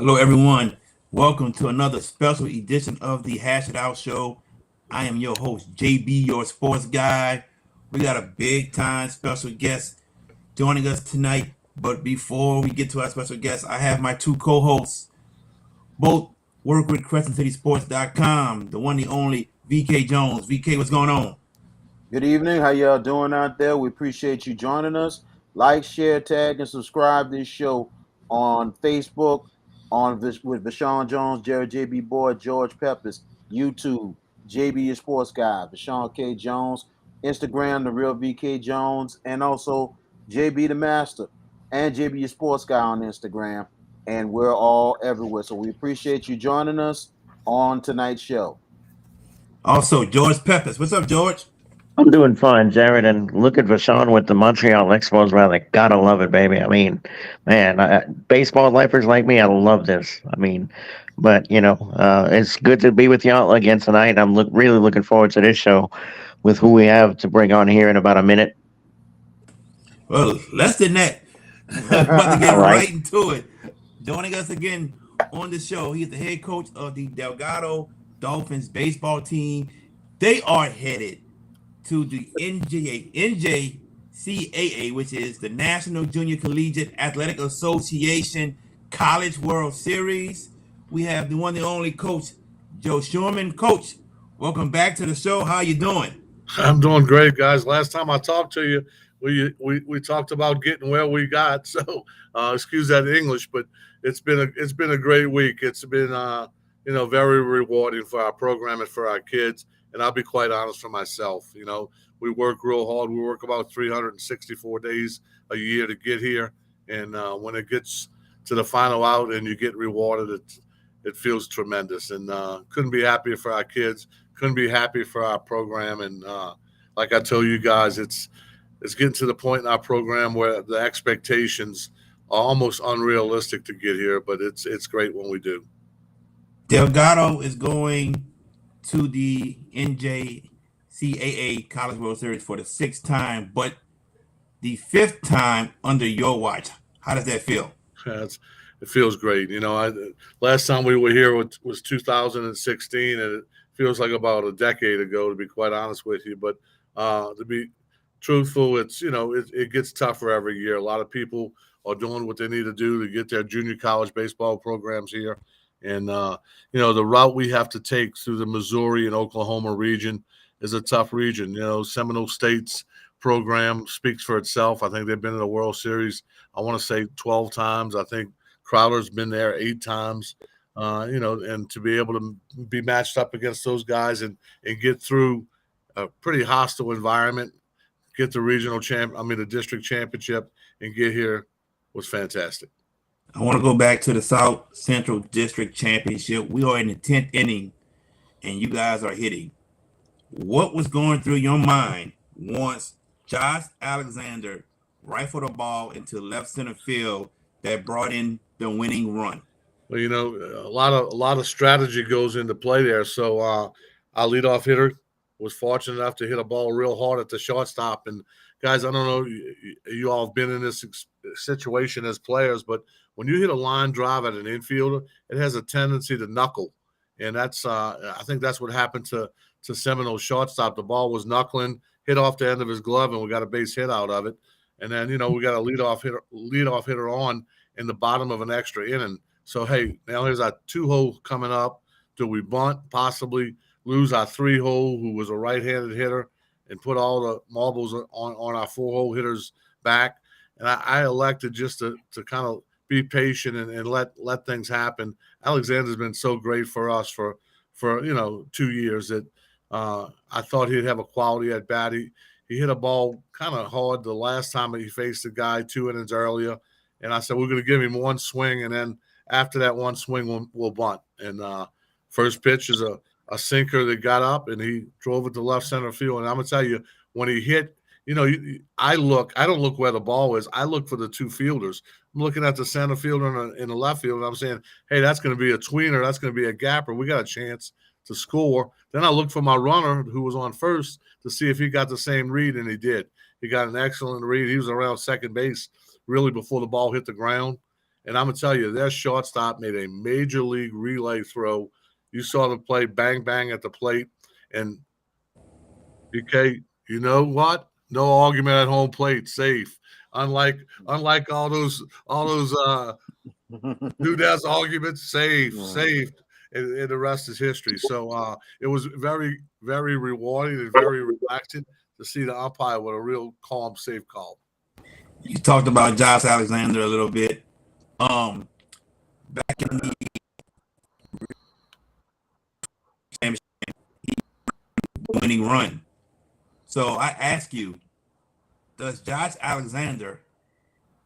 Hello, everyone. Welcome to another special edition of the Hash It Out Show. I am your host, JB, your sports guy. We got a big time special guest joining us tonight. But before we get to our special guest, I have my two co-hosts. Both work with CrescentCitySports.com, the one, the only VK Jones. VK, what's going on? Good evening. How y'all doing out there? We appreciate you joining us. Like, share, tag, and subscribe this show on Facebook, with Vashawn Jones, Jared JB Boyd, George Peppers, YouTube, JB your Sports Guy, Vashawn K. Jones, Instagram, The Real VK Jones, and also JB the Master and JB your Sports Guy on Instagram. And we're all everywhere. So we appreciate you joining us on tonight's show. Also, George Peppers. What's up, George? I'm doing fine, Jared, and look at Vashawn with the Montreal Expos rally. Gotta love it, baby. I mean, man, baseball lifers like me, I love this. But it's good to be with y'all again tonight. I'm really looking forward to this show with who we have to bring on here in about a minute. Well, less than that. About to get right into it. Joining us again on the show, he's the head coach of the Delgado Dolphins baseball team. They are headed to the NJCAA, which is the National Junior Collegiate Athletic Association College World Series. We have the one, the only Coach Joe Scheuermann. Coach, welcome back to the show. How you doing? I'm doing great, guys. Last time I talked to you, we talked about getting where we got. So excuse that English, but it's been a great week. It's been very rewarding for our program and for our kids. And I'll be quite honest for myself. We work real hard. We work about 364 days a year to get here. And when it gets to the final out and you get rewarded, it feels tremendous. And couldn't be happier for our kids. Couldn't be happier for our program. And like I tell you guys, it's getting to the point in our program where the expectations are almost unrealistic to get here. But it's great when we do. Delgado is going to the NJCAA College World Series for the 6th time, but the 5th time under your watch. How does that feel? It feels great. Last time we were here was 2016, and it feels like about a decade ago, to be quite honest with you. But to be truthful, it gets tougher every year. A lot of people are doing what they need to do to get their junior college baseball programs here. And, the route we have to take through the Missouri and Oklahoma region is a tough region. Seminole State's program speaks for itself. I think they've been in the World Series, I want to say 12 times. I think Crowder's been there 8 times, and to be able to be matched up against those guys and get through a pretty hostile environment, get the district championship and get here was fantastic. I want to go back to the South Central District Championship. We are in the 10th inning, and you guys are hitting. What was going through your mind once Josh Alexander rifled a ball into left center field that brought in the winning run? Well, a lot of strategy goes into play there. So our leadoff hitter was fortunate enough to hit a ball real hard at the shortstop. And guys, I don't know, you all have been in this situation as players, but when you hit a line drive at an infielder, it has a tendency to knuckle. And that's I think that's what happened to Seminole's shortstop. The ball was knuckling, hit off the end of his glove, and we got a base hit out of it. And then, we got a leadoff hitter on in the bottom of an extra inning. So, hey, now here's our 2-hole coming up. Do we bunt, possibly lose our 3-hole, who was a right-handed hitter, and put all the marbles on our 4-hole hitter's back? And I elected just to kind of be patient and let things happen. Alexander's been so great for us for 2 years that I thought he'd have a quality at bat. He hit a ball kind of hard the last time he faced the guy 2 innings earlier, and I said we're going to give him one swing, and then after that one swing we'll bunt. And first pitch is a sinker that got up, and he drove it to left center field. And I'm going to tell you, when he hit, I don't look where the ball is. I look for the 2 fielders. I'm looking at the center fielder in the left field, and I'm saying, hey, that's going to be a tweener. That's going to be a gapper. We got a chance to score. Then I looked for my runner who was on first to see if he got the same read, and he did. He got an excellent read. He was around second base really before the ball hit the ground. And I'm going to tell you, their shortstop made a major league relay throw. You saw the play, bang, bang at the plate. And, BK, you know what? No argument at home plate, safe. Unlike all those who does arguments, safe, and the rest is history. So it was very, very rewarding and very relaxing to see the umpire with a real calm, safe call. You talked about Josh Alexander a little bit. Back in the winning run. So I ask you, does Josh Alexander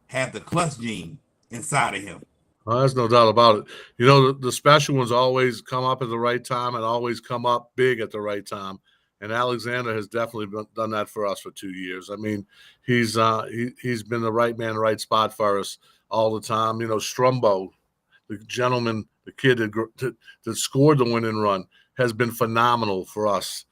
have the clutch gene inside of him? Well, there's no doubt about it. You know, the special ones always come up at the right time and always come up big at the right time. And Alexander has definitely done that for us for 2 years. I mean, he's been the right man, right spot for us all the time. You know, Strumbo, the gentleman, the kid that scored the winning run, has been phenomenal for us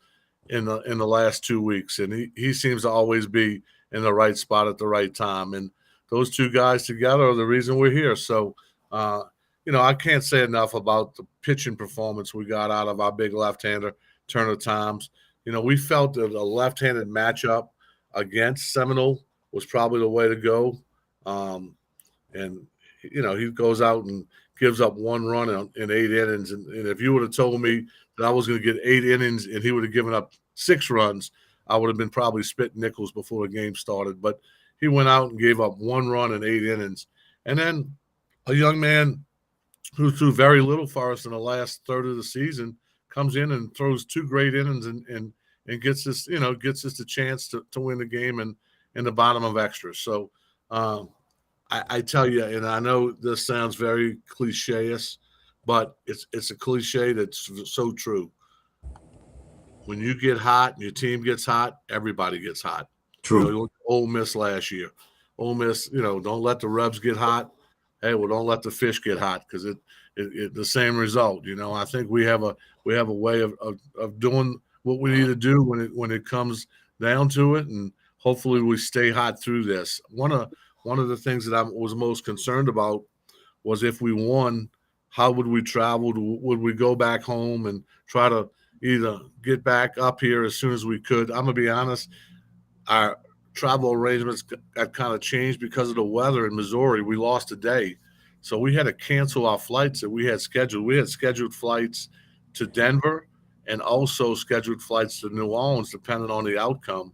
in the last 2 weeks. And he seems to always be in the right spot at the right time. And those two guys together are the reason we're here. So, you know, I can't say enough about the pitching performance we got out of our big left-hander, Turner Times. You know, we felt that a left-handed matchup against Seminole was probably the way to go. And, you know, he goes out and gives up 1 run in 8 innings. And if you would have told me that I was going to get 8 innings and he would have given up 6 runs, I would have been probably spitting nickels before the game started. But he went out and gave up 1 run in 8 innings. And then a young man who threw very little for us in the last third of the season comes in and throws 2 great innings and gets us, you know, gets us the chance to win the game in the bottom of extras. So I tell you, and I know this sounds very cliche-ish, but it's a cliche that's so true. When you get hot and your team gets hot, everybody gets hot. True. You know, look at Ole Miss last year. Ole Miss, you know, don't let the Rebs get hot. Hey, well, don't let the fish get hot because it the same result. You know, I think we have a way of doing what we need to do when it comes down to it, and hopefully we stay hot through this. One of the things that I was most concerned about was if we won, how would we travel? Would we go back home and try to either get back up here as soon as we could? I'm gonna be honest, our travel arrangements got kind of changed because of the weather in Missouri. We lost a day. So we had to cancel our flights that we had scheduled. We had scheduled flights to Denver and also scheduled flights to New Orleans, depending on the outcome.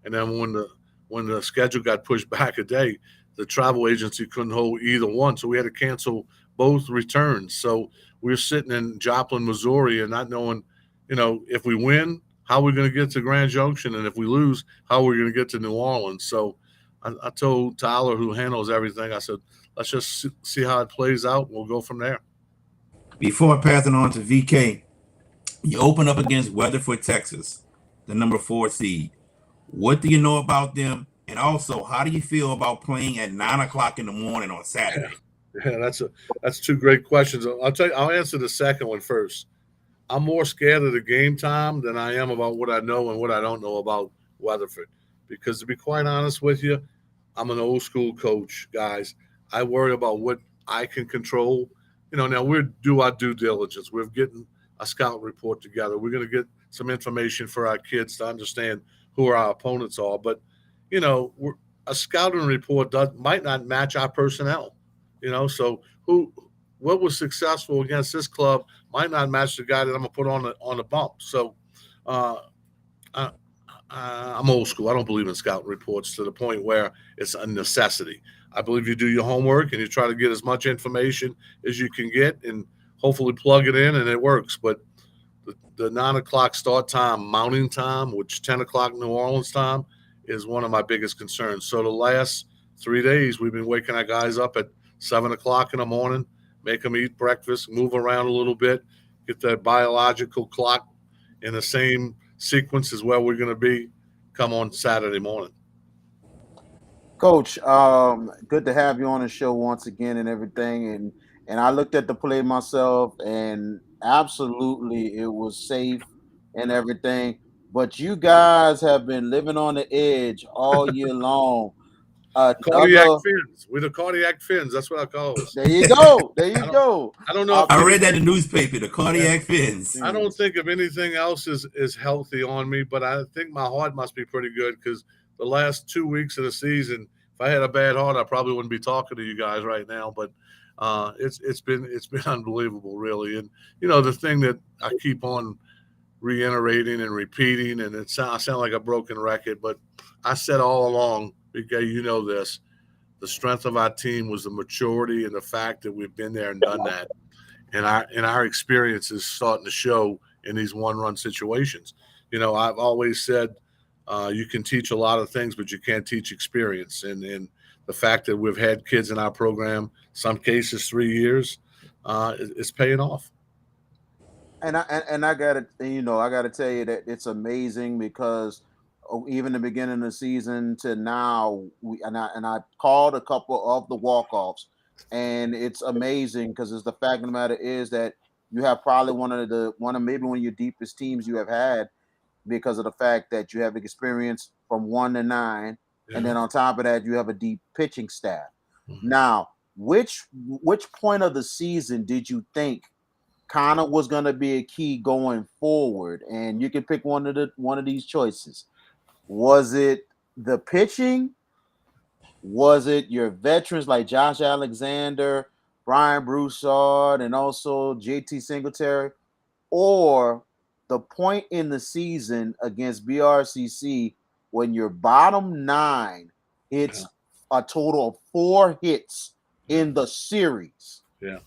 And then when the schedule got pushed back a day, the travel agency couldn't hold either one. So we had to cancel both returns. So we were sitting in Joplin, Missouri, and not knowing, you know, if we win, how are we going to get to Grand Junction? And if we lose, how are we going to get to New Orleans? So I told Tyler, who handles everything, I said, let's just see how it plays out. We'll go from there. Before passing on to VK, you open up against Weatherford, Texas, the number 4 seed. What do you know about them? And also, how do you feel about playing at 9 o'clock in the morning on Saturday? Yeah, that's 2 great questions. I'll answer the second one first. I'm more scared of the game time than I am about what I know and what I don't know about Weatherford. Because to be quite honest with you, I'm an old school coach, guys. I worry about what I can control. You know, now we're do our due diligence. We're getting a scout report together. We're going to get some information for our kids to understand who our opponents are. But, you know, a scouting report might not match our personnel. You know, so what was successful against this club might not match the guy that I'm gonna put on the bump. So I'm old school. I don't believe in scouting reports to the point where it's a necessity. I believe you do your homework and you try to get as much information as you can get and hopefully plug it in and it works. But the 9 o'clock start time, mounting time, which 10 o'clock New Orleans time, is one of my biggest concerns. So the last 3 days, we've been waking our guys up at 7 o'clock in the morning, make them eat breakfast, move around a little bit, get that biological clock in the same sequence as where we're going to be come on Saturday morning. Coach, good to have you on the show once again and everything. And I looked at the play myself, and absolutely it was safe and everything. But you guys have been living on the edge all year long. Cardiac Another. fins. We're the cardiac fins. That's what I call us. There you go. There you go. I don't know if I read that in the newspaper, the cardiac fins. I don't think of anything else is healthy on me, but I think my heart must be pretty good because the last 2 weeks of the season, if I had a bad heart, I probably wouldn't be talking to you guys right now. But it's been unbelievable, really. And the thing that I keep on reiterating and repeating, and I sound like a broken record, but I said all along, because this, the strength of our team was the maturity and the fact that we've been there and done that. And our experience is starting to show in these one-run situations. I've always said you can teach a lot of things, but you can't teach experience. And the fact that we've had kids in our program, some cases 3 years, is paying off. And I gotta tell you that it's amazing because even the beginning of the season to now, I called a couple of the walk-offs, and it's amazing because it's the fact of the matter is that you have probably one of your deepest teams you have had because of the fact that you have experience from 1 to 9, and then on top of that you have a deep pitching staff. Mm-hmm. Now, which point of the season did you think kind of was going to be a key going forward? And you can pick one of these choices. Was it the pitching? Was it your veterans like Josh Alexander, Brian Broussard, and also JT Singletary? Or the point in the season against BRCC when your bottom 9 hits a total of 4 hits in the series? Yeah.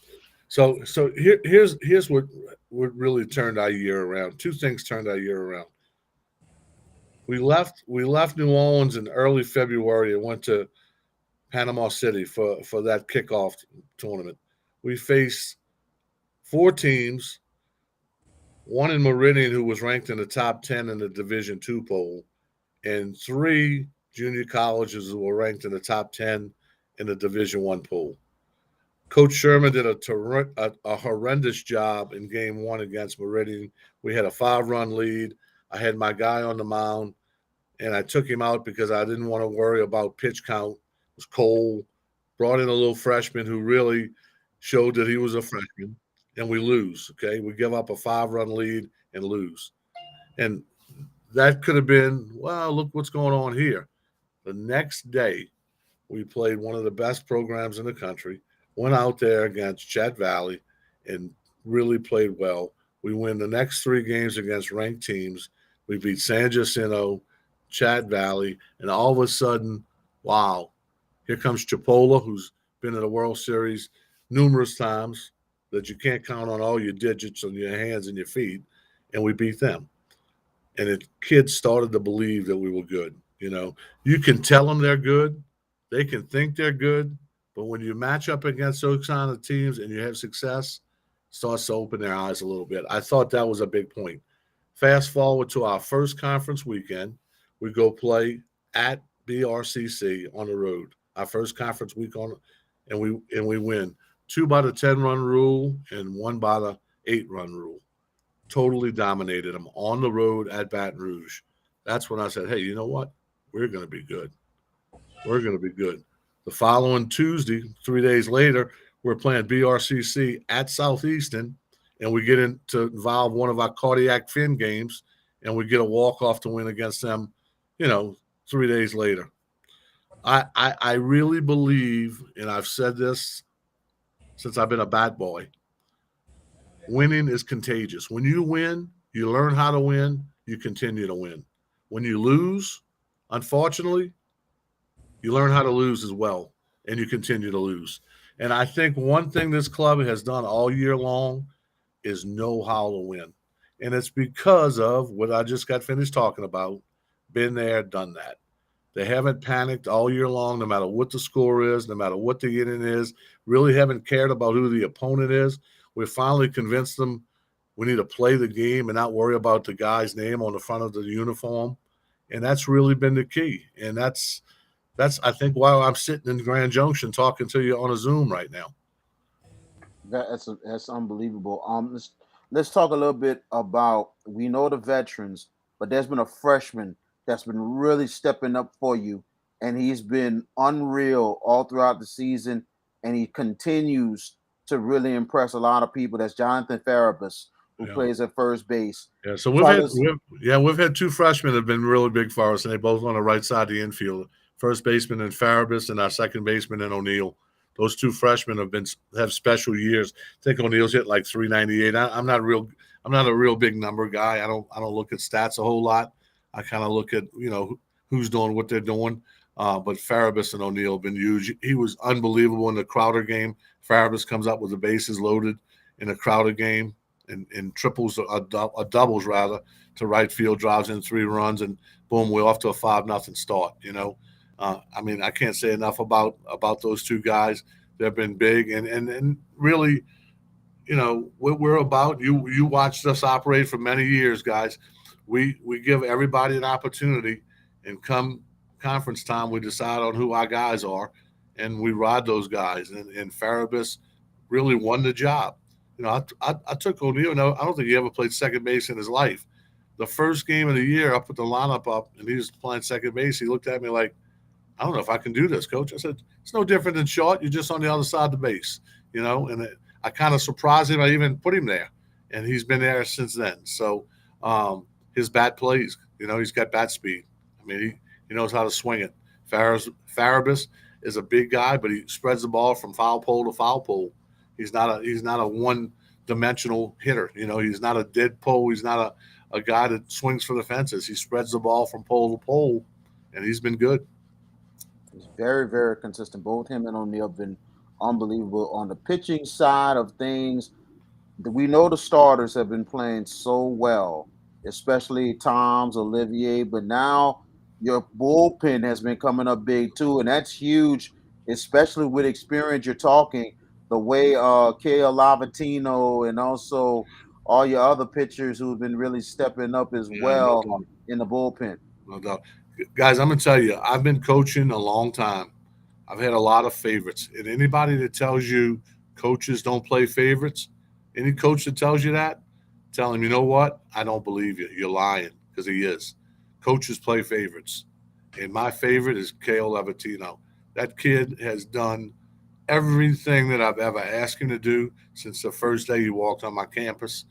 So here's what really turned our year around. 2 things turned our year around. We left New Orleans in early February and went to Panama City for that kickoff tournament. We faced 4 teams, one in Meridian who was ranked in the top 10 in the Division II poll, and 3 junior colleges who were ranked in the top 10 in the Division I poll. Coach Scheuermann did a horrendous job in game 1 against Meridian. We had a 5-run lead. I had my guy on the mound, and I took him out because I didn't want to worry about pitch count. It was cold. Brought in a little freshman who really showed that he was a freshman, and we lose, okay? We give up a 5-run lead and lose. And that could have been, well, look what's going on here. The next day, we played one of the best programs in the country, went out there against Chat Valley and really played well. We win the next 3 games against ranked teams. We beat San Jacinto, Chat Valley, and all of a sudden, wow, here comes Chipola, who's been in the World Series numerous times that you can't count on all your digits on your hands and your feet, and we beat them. And the kids started to believe that we were good. You can tell them they're good. They can think they're good. But when you match up against those kind of teams and you have success, it starts to open their eyes a little bit. I thought that was a big point. Fast forward to our first conference weekend. We go play at BRCC on the road. Our first conference week and we win. 2 by the 10-run rule and 1 by the 8-run rule. Totally dominated them on the road at Baton Rouge. That's when I said, hey, you know what? We're going to be good. We're going to be good. The following Tuesday, 3 days later, we're playing BRCC at Southeastern, and we get to involve one of our cardiac fin games, and we get a walk-off to win against them, 3 days later. I really believe, and I've said this since I've been a bat boy, winning is contagious. When you win, you learn how to win, you continue to win. When you lose, unfortunately, you learn how to lose as well, and you continue to lose. And I think one thing this club has done all year long is know how to win. And it's because of what I just got finished talking about, been there, done that. They haven't panicked all year long, no matter what the score is, no matter what the inning is, really haven't cared about who the opponent is. We finally convinced them we need to play the game and not worry about the guy's name on the front of the uniform. And that's really been the key. And that's I think why I'm sitting in Grand Junction talking to you on a Zoom right now. That's unbelievable. Let's talk a little bit about, we know the veterans, but there's been a freshman that's been really stepping up for you and he's been unreal all throughout the season, and he continues to really impress a lot of people. That's Jonathan Farabus, who plays at first base. Yeah, so Fellas, we've had two freshmen that have been really big for us, and they both on the right side of the infield. First baseman in Farabus and our second baseman in O'Neill. Those two freshmen have special years. I think O'Neill's hit like 398. I'm not a real big number guy. I don't look at stats a whole lot. I kind of look at who's doing what they're doing. But Farabus and O'Neill have been huge. He was unbelievable in the Crowder game. Farabus comes up with the bases loaded in a Crowder game and triples doubles rather to right field, drives in 3 runs, and boom, we're off to a 5-0 start. I mean, I can't say enough about those two guys. They've been big and really, what we're about. You watched us operate for many years, guys. We give everybody an opportunity, and come conference time, we decide on who our guys are, and we ride those guys. And Farabus really won the job. I took O'Neill. No, I don't think he ever played second base in his life. The first game of the year, I put the lineup up, and he was playing second base. He looked at me like, I don't know if I can do this, coach. I said, it's no different than short. You're just on the other side of the base, and I kind of surprised him. I even put him there, and he's been there since then. So his bat plays. He's got bat speed. I mean, he knows how to swing it. Farabus is a big guy, but he spreads the ball from foul pole to foul pole. He's not a one-dimensional hitter. He's not a dead pole. He's not a guy that swings for the fences. He spreads the ball from pole to pole, and he's been good. He's very, very consistent. Both him and O'Neill have been unbelievable. On the pitching side of things, we know the starters have been playing so well, especially Tom's, Olivier, but now your bullpen has been coming up big too, and that's huge, especially with experience. You're talking the way Kale Lavatino and also all your other pitchers who've been really stepping up as well in the bullpen. No doubt. Guys, I'm going to tell you, I've been coaching a long time. I've had a lot of favorites. And anybody that tells you coaches don't play favorites, any coach that tells you that, tell him, you know what? I don't believe you. You're lying, because he is. Coaches play favorites. And my favorite is Kale Lavatino. That kid has done everything that I've ever asked him to do since the first day he walked on my campus.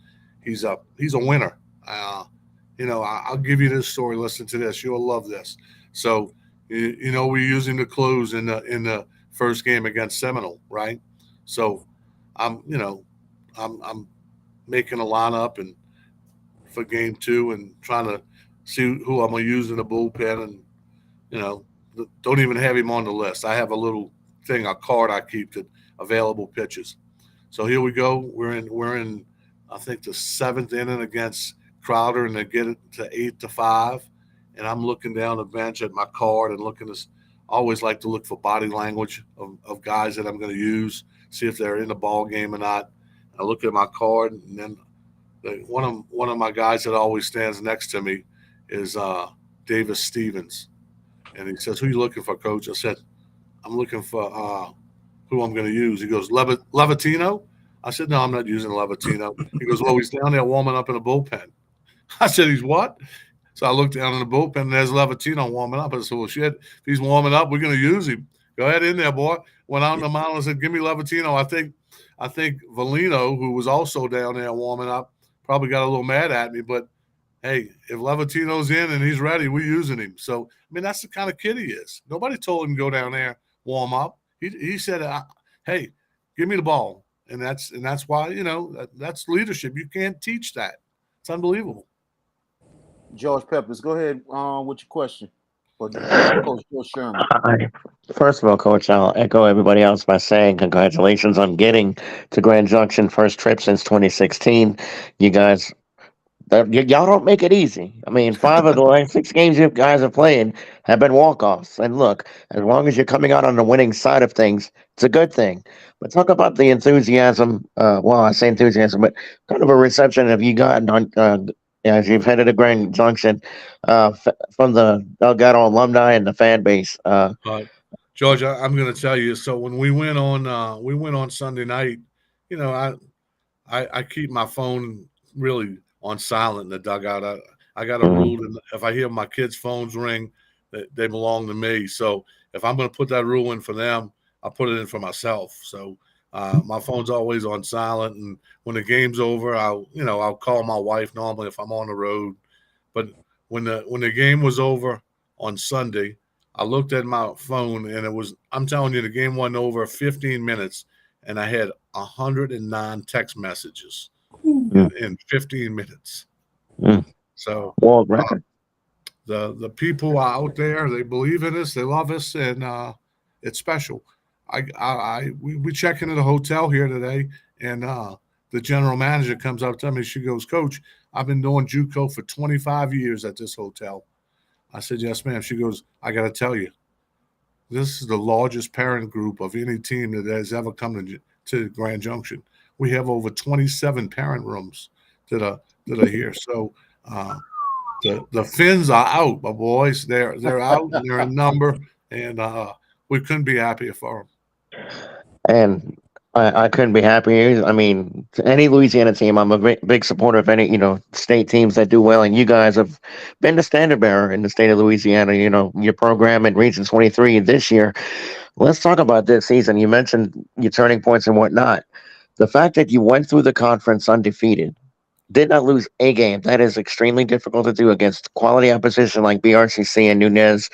He's a winner. I'll give you this story. Listen to this. You'll love this. So, we're using the close in the first game against Seminole, right? So, I'm making a lineup and for game 2 and trying to see who I'm gonna use in the bullpen, and don't even have him on the list. I have a little thing, a card I keep that available pitches. So here we go. We're in I think the 7th inning against Crowder, and they get it to 8-5, and I'm looking down the bench at my card and looking to always like to look for body language of guys that I'm going to use, see if they're in the ball game or not. I look at my card, and then one of my guys that always stands next to me is Davis Stevens, and he says, "Who are you looking for, Coach?" I said, "I'm looking for who I'm going to use." He goes, "Levatino?" I said, "No, I'm not using Levatino." He goes, "Well, he's down there warming up in the bullpen." I said, "He's what?" So I looked down in the bullpen, and there's Levatino warming up. I said, "Well, shit, if he's warming up, we're going to use him. Go ahead in there, boy." Went out on the mound and said, "Give me Levatino." I think Valino, who was also down there warming up, probably got a little mad at me. But, hey, if Levatino's in and he's ready, we're using him. So, I mean, that's the kind of kid he is. Nobody told him to go down there, warm up. He said, "Hey, give me the ball." And that's why, that's leadership. You can't teach that. It's unbelievable. George Peppers, go ahead with your question for Coach Joe Scheuermann. First of all, Coach, I'll echo everybody else by saying congratulations on getting to Grand Junction, first trip since 2016. You guys, y'all don't make it easy. I mean, 5 of the last 6 games you guys are playing have been walk-offs. And look, as long as you're coming out on the winning side of things, it's a good thing. But talk about the enthusiasm. Well, I say enthusiasm, but kind of a reception have you gotten on as you've headed to Grand Junction from the Delgado alumni and the fan base. George, I'm going to tell you. So when we went on Sunday night, I keep my phone really on silent in the dugout. I got a rule that if I hear my kids' phones ring, They belong to me. So if I'm going to put that rule in for them, I'll put it in for myself. So my phone's always on silent, and when the game's over, I'll call my wife normally if I'm on the road. But when the game was over on Sunday, I looked at my phone, and I'm telling you, the game wasn't over 15 minutes, and I had 109 text messages in 15 minutes. So World record. the people out there, they believe in us, they love us, and it's special. We check into the hotel here today, and the general manager comes up to me. She goes, "Coach, I've been doing JUCO for 25 years at this hotel." I said, "Yes, ma'am." She goes, "I got to tell you, this is the largest parent group of any team that has ever come to Grand Junction. We have over 27 parent rooms that are here." So the Finns are out, my boys. They're out. They're in number, and we couldn't be happier for them. And I couldn't be happier. I mean, to any Louisiana team, I'm a big supporter of any, state teams that do well. And you guys have been the standard bearer in the state of Louisiana, your program in Region 23 this year. Let's talk about this season. You mentioned your turning points and whatnot. The fact that you went through the conference undefeated, did not lose a game. That is extremely difficult to do against quality opposition like BRCC and Nunez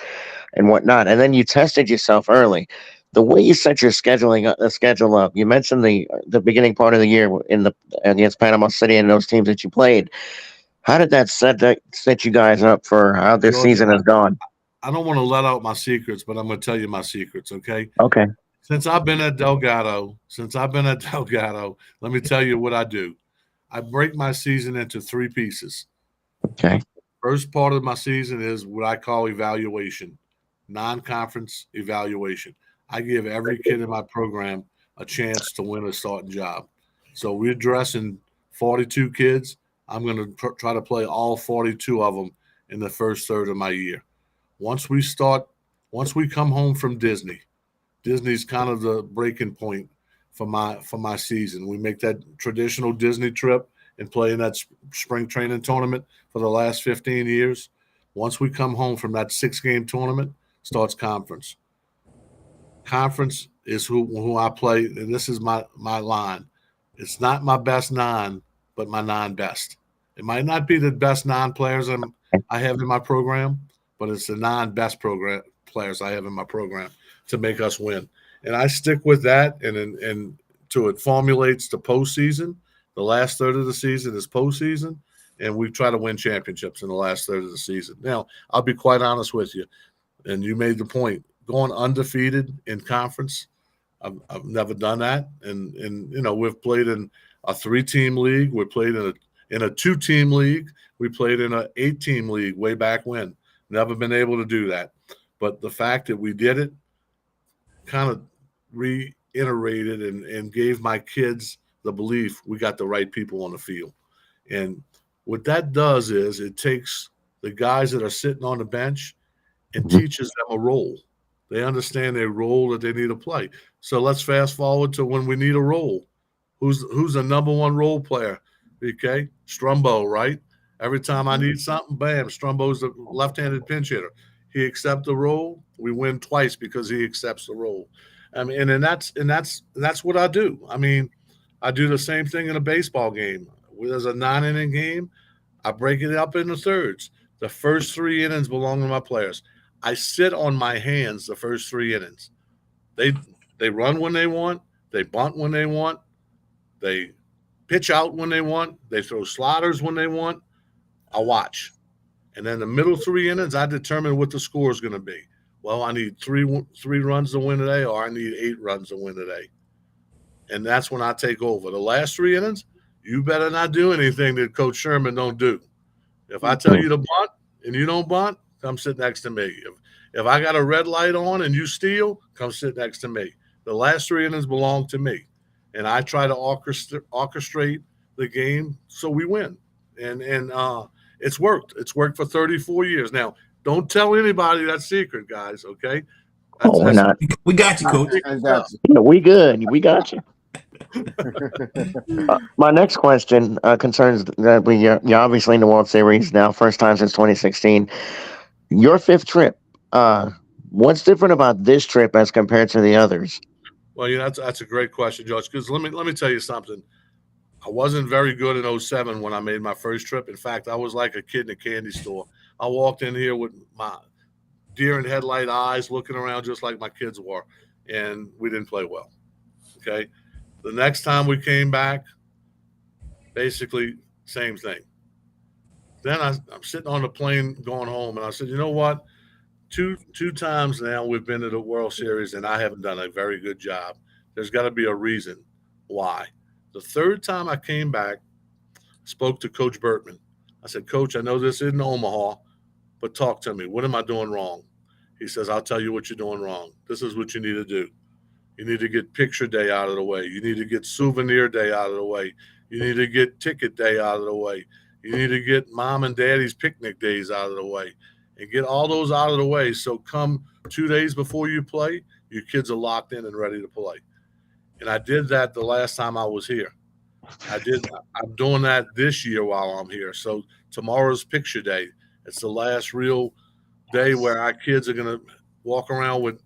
and whatnot. And then you tested yourself early. The way you set your schedule up, you mentioned the beginning part of the year against Panama City and those teams that you played. How did that set you guys up for how this Georgia, season has gone? I don't want to let out my secrets, but I'm going to tell you my secrets, okay? Okay. Since I've been at Delgado, let me tell you what I do. I break my season into 3 pieces. Okay. First part of my season is what I call evaluation, non-conference evaluation. I give every kid in my program a chance to win a starting job. So we're dressing 42 kids. I'm going to try to play all 42 of them in the first third of my year. Once we come home from Disney's kind of the breaking point for my season. We make that traditional Disney trip and play in that spring training tournament for the last 15 years. Once we come home from that 6-game tournament, starts conference. Conference is who I play, and this is my line. It's not my best 9, but my 9 best. It might not be the best 9 players I have in my program, but it's the 9 best players I have in my program to make us win. And I stick with that, and till it formulates the postseason. The last third of the season is postseason, and we try to win championships in the last third of the season. Now, I'll be quite honest with you, and you made the point. Going undefeated in conference, I've never done that. And we've played in a 3-team league. We played in a 2-team league. We played in an 8-team league way back when. Never been able to do that. But the fact that we did it kind of reiterated and gave my kids the belief we got the right people on the field. And what that does is it takes the guys that are sitting on the bench and teaches them a role. They understand their role that they need to play. So let's fast forward to when we need a role. Who's the number 1 role player? Okay, Strumbo, right? Every time I need something, bam, Strumbo's the left-handed pinch hitter. He accepts the role. We win twice because he accepts the role. I mean, and that's what I do. I mean, I do the same thing in a baseball game. There's a 9-inning game. I break it up into thirds. The first 3 innings belong to my players. I sit on my hands the first 3 innings. They run when they want. They bunt when they want. They pitch out when they want. They throw sliders when they want. I watch. And then the middle 3 innings, I determine what the score is going to be. Well, I need three runs to win today, or I need 8 runs to win today. And that's when I take over. The last 3 innings, you better not do anything that Coach Scheuermann don't do. If I tell you to bunt and you don't bunt, come sit next to me. If I got a red light on and you steal, come sit next to me. The last 3 innings belong to me. And I try to orchestrate the game so we win. And it's worked. It's worked for 34 years. Now, don't tell anybody that secret, guys, okay? We're not. We got you, Coach. We good. We got you. My next question concerns that you're obviously in the World Series now, first time since 2016. Your 5th trip, What's different about this trip as compared to the others? Well, that's a great question, George. Because let me tell you something. I wasn't very good in '07 when I made my first trip. In fact, I was like a kid in a candy store. I walked in here with my deer in headlight eyes, looking around just like my kids were, and we didn't play well. Okay, the next time we came back, basically same thing. Then I'm sitting on the plane going home, and I said, you know what? Two times now we've been to the World Series, and I haven't done a very good job. There's got to be a reason why. The third time I came back, spoke to Coach Bertman. I said, Coach, I know this isn't Omaha, but talk to me. What am I doing wrong? He says, I'll tell you what you're doing wrong. This is what you need to do. You need to get picture day out of the way. You need to get souvenir day out of the way. You need to get ticket day out of the way. You need to get mom and daddy's picnic days out of the way and get all those out of the way. So come 2 days before you play, your kids are locked in and ready to play. And I did that the last time I was here. I'm doing that this year while I'm here. So tomorrow's picture day. It's the last real day where our kids are going to walk around with,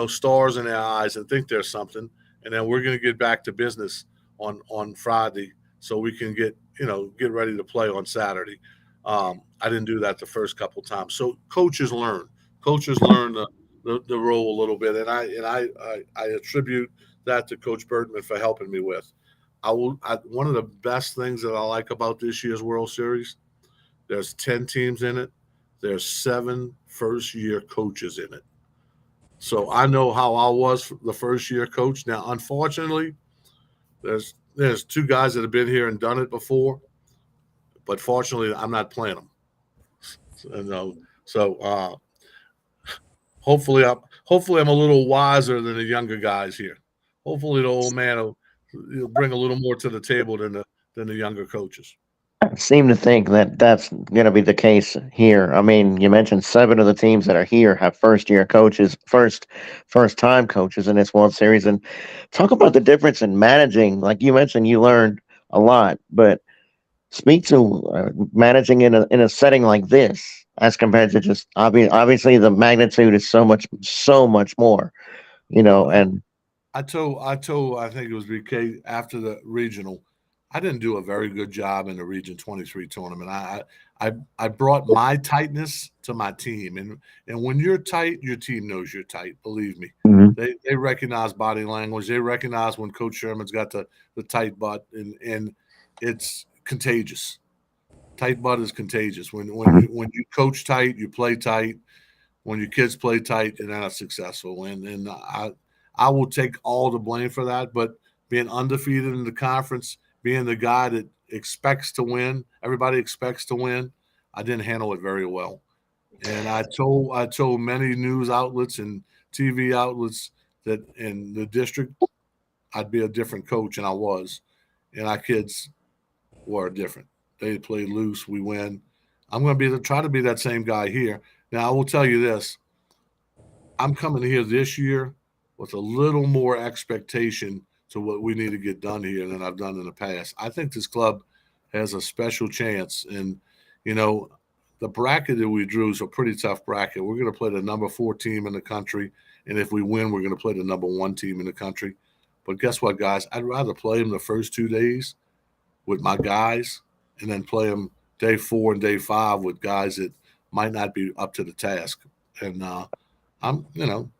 stars in their eyes and think there's something. And then we're going to get back to business on Friday so we can get ready to play on Saturday. I didn't do that the first couple times. So coaches learn. Coaches learn the role a little bit, and I attribute that to Coach Bertman for helping me with. One of the best things that I like about this year's World Series, there's 10 teams in it. There's 7 first-year coaches in it. So I know how I was the first-year coach. Now, unfortunately, there's 2 guys that have been here and done it before, but fortunately, I'm not playing them. So hopefully I'm a little wiser than the younger guys here. Hopefully, the old man will bring a little more to the table than the younger coaches. I seem to think that that's going to be the case here. I mean, you mentioned 7 of the teams that are here have first year coaches, first time coaches in this World Series, and talk about the difference in managing. Like you mentioned, you learned a lot, but speak to managing in a setting like this as compared to just obviously the magnitude is so much more, Well, and I think it was BK after the regional. I didn't do a very good job in the Region 23 tournament. I brought my tightness to my team, and when you're tight, your team knows you're tight. Believe me, Mhm. they recognize body language. They recognize when Coach Sherman's got the tight butt, and it's contagious. Tight butt is contagious. When you coach tight, you play tight. When your kids play tight, and they're not successful. And I will take all the blame for that. But being undefeated in the conference, being the guy that expects to win, everybody expects to win, I didn't handle it very well. And I told many news outlets and TV outlets that in the district I'd be a different coach, and I was. And our kids were different. They play loose, we win. I'm going to try to be that same guy here. Now I will tell you this: I'm coming here this year with a little more expectation to what we need to get done here than I've done in the past. I think this club has a special chance. And, you know, the bracket that we drew is a pretty tough bracket. We're going to play the number 4 team in the country. And if we win, we're going to play the number 1 team in the country. But guess what, guys? I'd rather play them the first 2 days with my guys and then play them day 4 and day 5 with guys that might not be up to the task. And,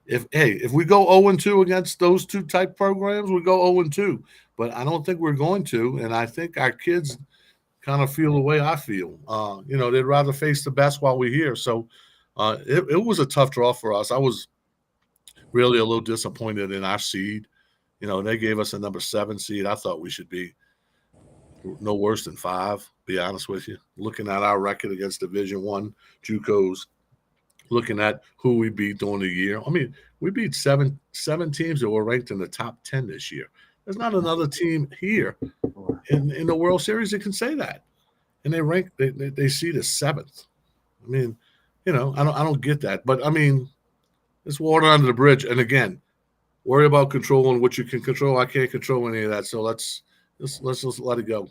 if we go 0-2 against those 2 type programs, we go 0-2. But I don't think we're going to, and I think our kids kind of feel the way I feel. They'd rather face the best while we're here. So it was a tough draw for us. I was really a little disappointed in our seed. They gave us a number 7 seed. I thought we should be no worse than 5. Be honest with you, looking at our record against Division I JUCOs. Looking at who we beat during the year. I mean, we beat seven teams that were ranked in the top 10 this year. There's not another team here in the World Series that can say that. And they seed us 7th. I mean, I don't get that. But I mean, it's water under the bridge. And again, worry about controlling what you can control. I can't control any of that. So let's just let it go.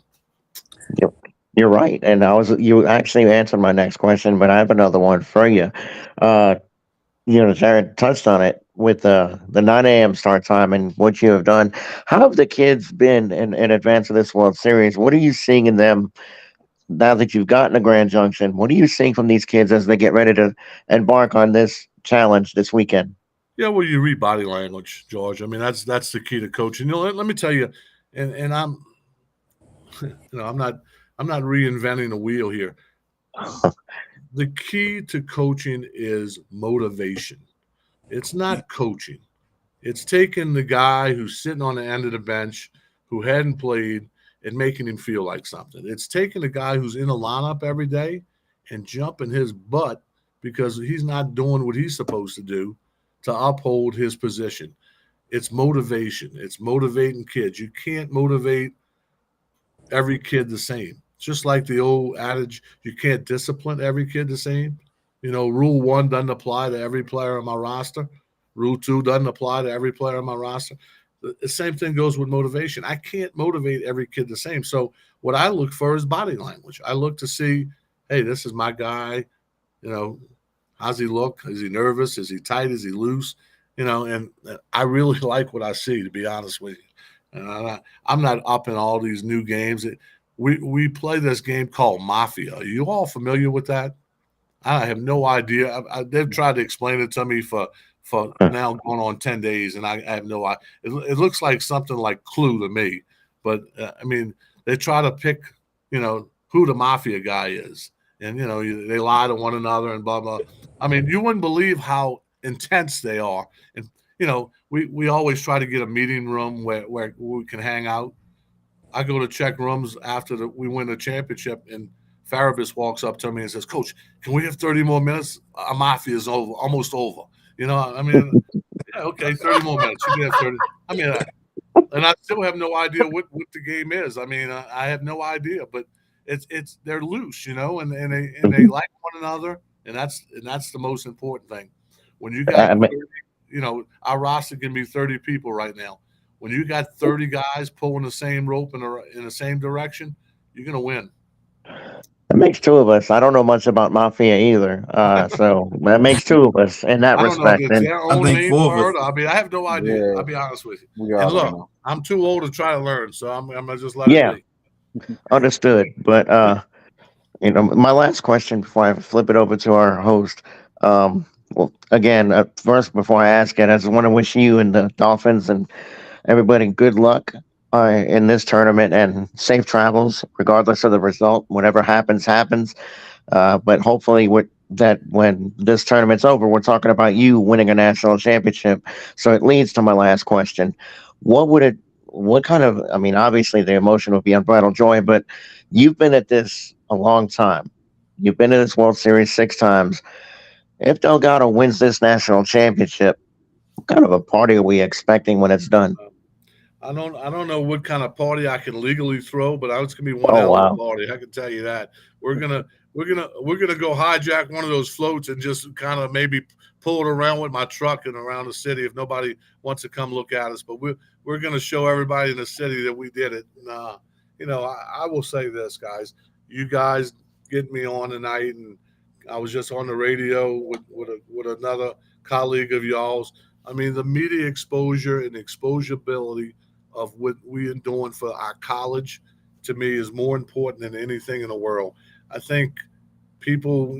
Yep. You're right, and you actually answered my next question, but I have another one for you. Uh, Jared touched on it with the 9 a.m. start time and what you have done. How have the kids been in advance of this World Series? What are you seeing in them now that you've gotten to Grand Junction? What are you seeing from these kids as they get ready to embark on this challenge this weekend? Yeah, well, you read body language, George. I mean, that's the key to coaching. Let me tell you, and I'm, I'm not reinventing the wheel here. The key to coaching is motivation. It's not coaching. It's taking the guy who's sitting on the end of the bench who hadn't played and making him feel like something. It's taking the guy who's in a lineup every day and jumping his butt because he's not doing what he's supposed to do to uphold his position. It's motivation. It's motivating kids. You can't motivate every kid the same. It's just like the old adage, you can't discipline every kid the same. Rule one doesn't apply to every player on my roster. Rule two doesn't apply to every player on my roster. The same thing goes with motivation. I can't motivate every kid the same. So what I look for is body language. I look to see, hey, this is my guy. How's he look? Is he nervous? Is he tight? Is he loose? And I really like what I see, to be honest with you. And I'm not up in all these new games. We play this game called Mafia. Are you all familiar with that? I have no idea. They've tried to explain it to me for now going on 10 days, and I have no idea. It looks like something like Clue to me. But, I mean, they try to pick, who the Mafia guy is. And, they lie to one another and blah, blah. I mean, you wouldn't believe how intense they are. And, we always try to get a meeting room where we can hang out. I go to check rooms after we win the championship, and Farabis walks up to me and says, "Coach, can we have 30 more minutes? Our Mafia is over, almost over." I mean, yeah, okay, 30 more minutes. You can have 30. I mean, and I still have no idea what the game is. I mean, I have no idea, but it's they're loose, and they like one another, and that's the most important thing. When you got I mean, 30, our roster can be 30 people right now. When you got 30 guys pulling the same rope in the same direction, you're gonna win. that makes two of us. I don't know much about Mafia either. So that makes two of us in that I don't know if respect. it's And their I own think name four of for us. it. I mean, I have no idea. Yeah, I'll be honest with you. we And all don't look, know. I'm too old to try to learn, so I'm gonna just let it yeah, be. understood. But my last question before I flip it over to our host. Well, again, first before I ask it, I just want to wish you and the Dolphins and everybody good luck in this tournament and safe travels, regardless of the result. Whatever happens, happens. But hopefully, when this tournament's over, we're talking about you winning a national championship. So it leads to my last question: What would it? What kind of? I mean, obviously the emotion would be unbridled joy, but you've been at this a long time. You've been to this World Series 6 times. If Delgado wins this national championship, what kind of a party are we expecting when it's done? I don't know what kind of party I can legally throw, but it's gonna be one Oh hell of a wow! party. I can tell you that. We're gonna go hijack one of those floats and just kind of maybe pull it around with my truck and around the city if nobody wants to come look at us. But we're gonna show everybody in the city that we did it. And I will say this, guys. You guys get me on tonight, and I was just on the radio with another colleague of y'all's. I mean, the media exposure and exposability of what we are doing for our college, to me, is more important than anything in the world. I think people,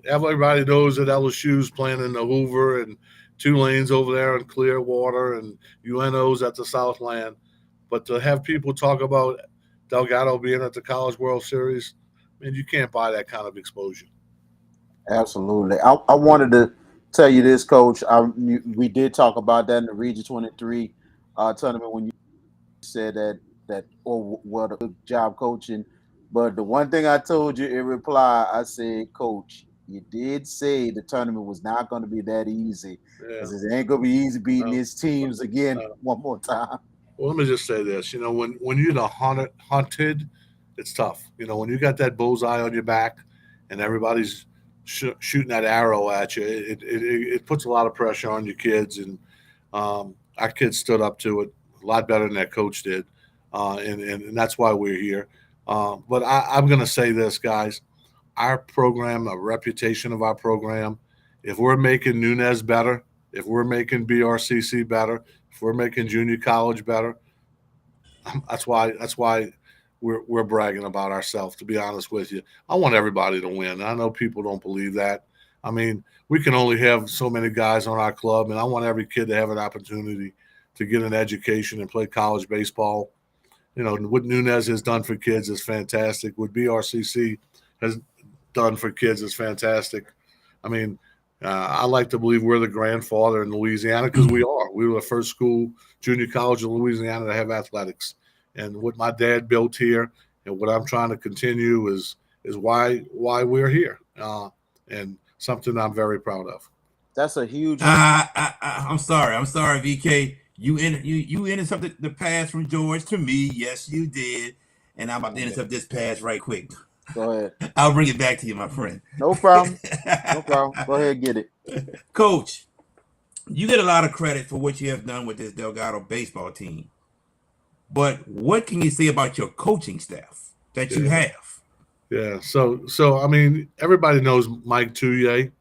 everybody knows that LSU's playing in the Hoover and Tulane's over there in Clearwater and UNO's at the Southland. But to have people talk about Delgado being at the College World Series, man, you can't buy that kind of exposure. Absolutely. I wanted to tell you this, Coach. We did talk about that in the Region 23 tournament when you said that what a good job coaching. But the one thing I told you in reply, I said, Coach, you did say the tournament was not going to be that easy. Yeah. I said, it ain't going to be easy beating No, these teams again no. one more time. Well, let me just say this. When you're the hunted, it's tough. When you got that bullseye on your back and everybody's shooting that arrow at you, it puts a lot of pressure on your kids. And our kids stood up to it a lot better than that coach did. And that's why we're here. But I'm going to say this, guys. Our program, a reputation of our program if we're making Nunez better, if we're making BRCC better, if we're making junior college better, that's why we're bragging about ourselves. To be honest with you, I want everybody to win. I know people don't believe that. I mean, we can only have so many guys on our club, and I want every kid to have an opportunity to get an education and play college baseball. You know, what Nunez has done for kids is fantastic. What BRCC has done for kids is fantastic. I mean, I like to believe we're the grandfather in Louisiana because we are. We were the first school, junior college in Louisiana to have athletics. And what my dad built here and what I'm trying to continue is why we're here, and something I'm very proud of. That's a huge. I'm sorry, VK. You interrupted the pass from George to me. Yes, you did. And I'm about to interrupt this pass right quick. Go ahead. I'll bring it back to you, my friend. No problem. No problem. Go ahead, get it. Coach, you get a lot of credit for what you have done with this Delgado baseball team. But what can you say about your coaching staff that you have? Yeah. So I mean, everybody knows Mike Touye.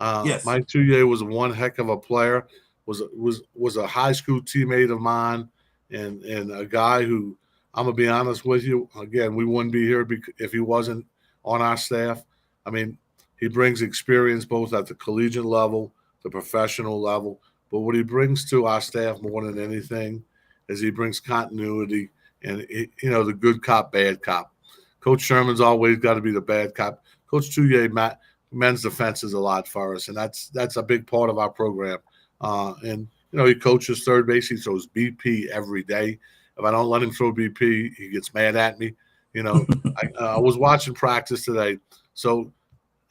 Yes. Mike Touye was one heck of a player. Was a high school teammate of mine, and a guy who, I'm gonna be honest with you. Again, we wouldn't be here if he wasn't on our staff. I mean, he brings experience both at the collegiate level, the professional level. But what he brings to our staff more than anything is he brings continuity and the good cop, bad cop. Coach Sherman's always got to be the bad cop. Coach Touye mends the fences a lot for us, and that's a big part of our program. And he coaches third base. He throws BP every day. If I don't let him throw BP, he gets mad at me. I was watching practice today, so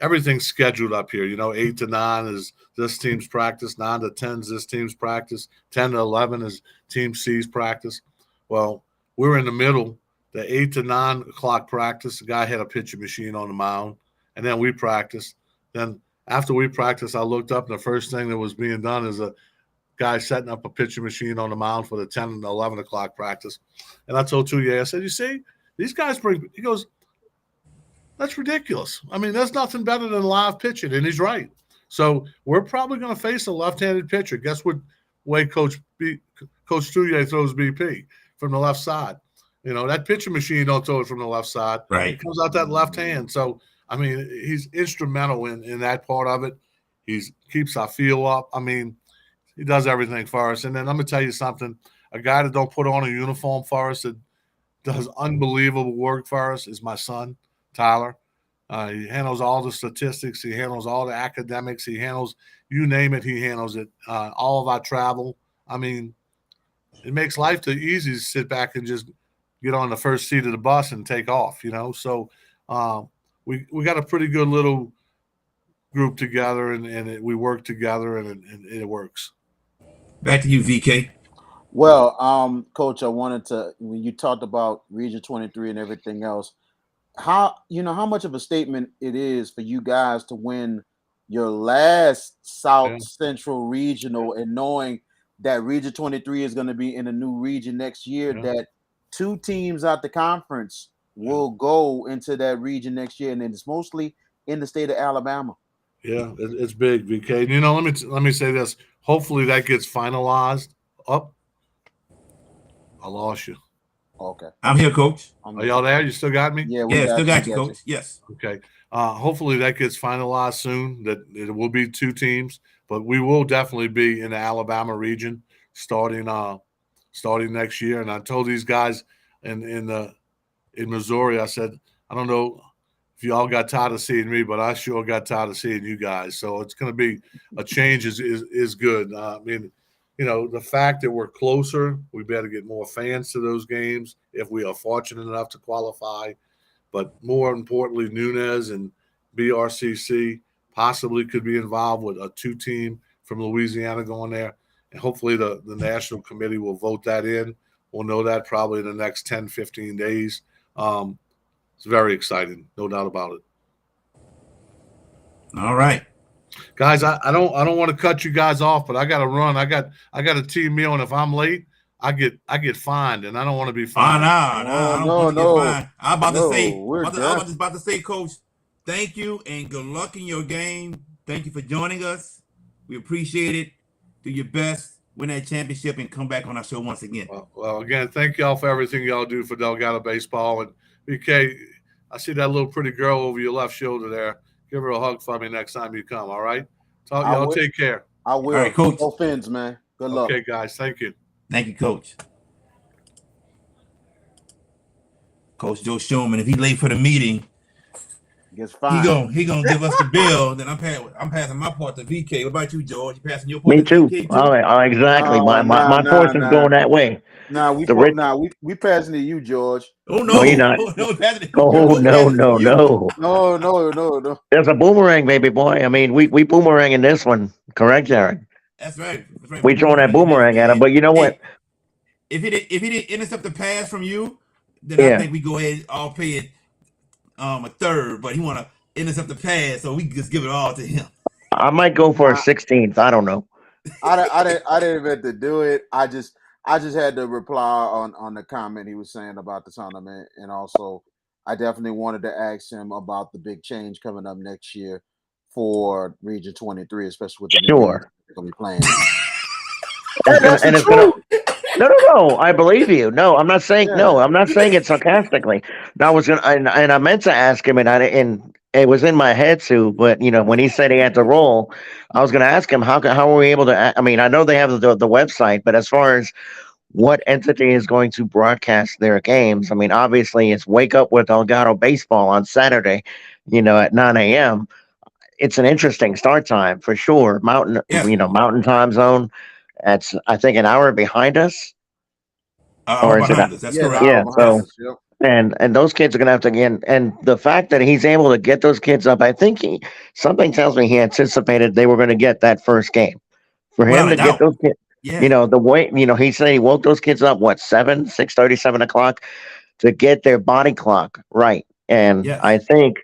everything's scheduled up here. 8 to 9 is this team's practice. 9 to 10 is this team's practice. 10 to 11 is Team C's practice. Well, we're in the middle. The 8 to 9 o'clock practice, the guy had a pitching machine on the mound, and then we practiced. Then after we practiced, I looked up, and the first thing that was being done is a guy setting up a pitching machine on the mound for the 10 and 11 o'clock practice. And I told Touye, I said, you see, these guys bring – he goes, that's ridiculous. I mean, there's nothing better than live pitching, and he's right. So we're probably going to face a left-handed pitcher. Guess what way Coach Touye throws BP? From the left side. That pitching machine don't throw it from the left side. Right. It comes out that left hand. So, I mean, he's instrumental in that part of it. He keeps our feel up. I mean, he does everything for us. And then I'm going to tell you something. A guy that don't put on a uniform for us that does unbelievable work for us is my son, Tyler. He handles all the statistics. He handles all the academics. He handles, you name it, he handles it. All of our travel. I mean, it makes life too easy to sit back and just get on the first seat of the bus and take off, So we got a pretty good little group together, and we work together, and it works. Back to you, VK. Well, Coach, I wanted to, when you talked about Region 23 and everything else, how much of a statement it is for you guys to win your last South Central Regional, and knowing that Region 23 is going to be in a new region next year, that 2 teams out the conference will go into that region next year, and it's mostly in the state of Alabama. Yeah, it's big, VK. Let me say this. Hopefully that gets finalized. Up. I lost you. Okay. I'm here, Coach. Are y'all there? You still got me? Yeah, still got you, Coach. Yes. Okay. Hopefully that gets finalized soon, that it will be 2 teams, but we will definitely be in the Alabama region starting next year. And I told these guys in Missouri, I said, I don't know if y'all got tired of seeing me, but I sure got tired of seeing you guys. So it's going to be a change is good. I mean, the fact that we're closer, we better get more fans to those games if we are fortunate enough to qualify. But more importantly, Nunez and BRCC possibly could be involved with a 2-team from Louisiana going there. And hopefully the national committee will vote that in. We'll know that probably in the next 10, 15 days. It's very exciting, no doubt about it. All right. Guys, I don't want to cut you guys off, but I got to run. I got a team meal, and if I'm late, I get fined, and I don't want to be fined. I don't want to get fined. I'm about to say, we're I was about to say, Coach, thank you and good luck in your game. thank you for joining us. We appreciate it. Do your best, win that championship, and come back on our show once again. Well, again, thank y'all for everything y'all do for Delgado baseball. And BK, I see that little pretty girl over your left shoulder there. Give her a hug for me next time you come. All right. I Y'all will. take care. I All right, will. Coach. No offense, man. Good luck. Okay, guys. Thank you. Thank you, Coach. Coach Joe Scheuermann. If he late for the meeting, Gets he fine. gonna give us the bill. Then I'm passing my part to VK. What about you, George? You passing your part Me to too. VK Oh, too? exactly. Oh, My force is going that way. The rich. We passing to you, George. Oh No, you're no, not. no, passing. We're Oh, both no, passing it to no, you. no. No. There's a boomerang, baby boy. I mean, we boomerang in this one. Correct, Jared? That's right. That's right. We We throwing that boomerang in this, boomerang at him. man. But you know what? Hey, if he didn't intercept the pass from you, then I Yeah. think we go ahead all pay it a third. But he want to intercept the pass, so we can just give it all to him. I might go for a 16th. I don't know. I didn't meant to do it. I just had to reply on the comment he was saying about the tournament, and also I definitely wanted to ask him about the big change coming up next year for Region 23, especially with the new games Sure. they're gonna be playing. And, And that's the and it's gonna. truth. No. I believe you. No, I'm not saying Yeah. no. I'm not saying it sarcastically. No, I was gonna, and I meant to ask him, and it was in my head too. But when he said he had to roll, I was gonna ask him how are we able to? I mean, I know they have the website, but as far as what entity is going to broadcast their games, I mean, obviously it's Wake Up with Delgado Baseball on Saturday, at 9 a.m. It's an interesting start time for sure. Yes, Mountain time zone. That's I think an hour behind us, all or is it? behind us. That's Yeah, the correct. hour Yeah. behind Yes. us. Yep. And those kids are gonna have to again. And the fact that he's able to get those kids up, I think something tells me he anticipated they were going to get that first game. For him Without a to get doubt. those kids, Yeah. the way he said he woke those kids up what 6:30, 7 o'clock to get their body clock right. And I Yes. think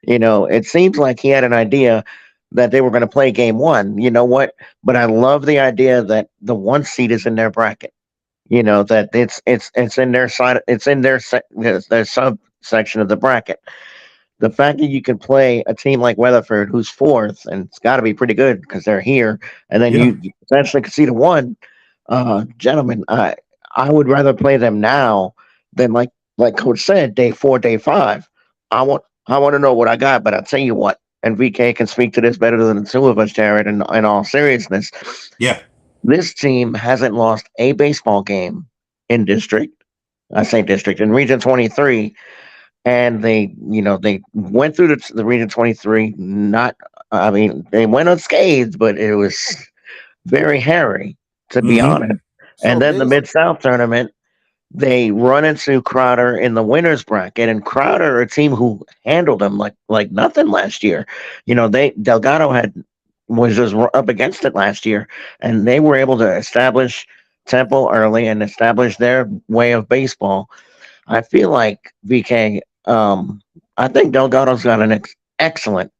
it seems like he had an idea that they were going to play game one. You know what? But I love the idea that the one seed is in their bracket, that it's in their side, it's in their subsection of the bracket. The fact that you can play a team like Weatherford, who's fourth, and it's got to be pretty good because they're here, and then Yeah. you essentially concede a one, gentlemen. I would rather play them now than like Coach said, day 4, day 5. I want to know what I got, but I'll tell you what, and VK can speak to this better than the two of us, Jared. In all seriousness, Yeah. this team hasn't lost a baseball game in district. I say district in Region 23, and they went through the Region 23. Not, I mean, they went unscathed, but it was very hairy, to be Mm-hmm. honest. So And then the base Mid South tournament, they run into Crowder in the winners bracket, and Crowder, a team who handled them like nothing last year. They Delgado was just up against it last year, and they were able to establish tempo early and establish their way of baseball. I feel like VK. I think Delgado's got an excellent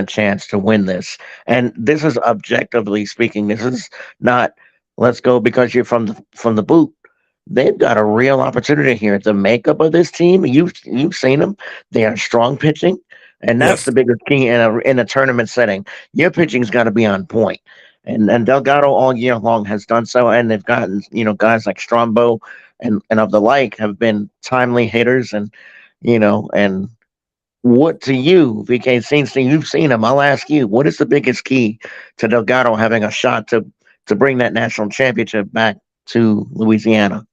chance to win this, and this is objectively speaking. This is not let's go because you're from the boot. They've got a real opportunity here. The makeup of this team, you've seen them. They are strong pitching, and that's Yes. the biggest key in a tournament setting. Your pitching's got to be on point, and Delgado all year long has done so. And they've gotten guys like Strombo and of the like have been timely hitters, and what to you, VK, since you've seen him, I'll ask you, what is the biggest key to Delgado having a shot to bring that national championship back to Louisiana?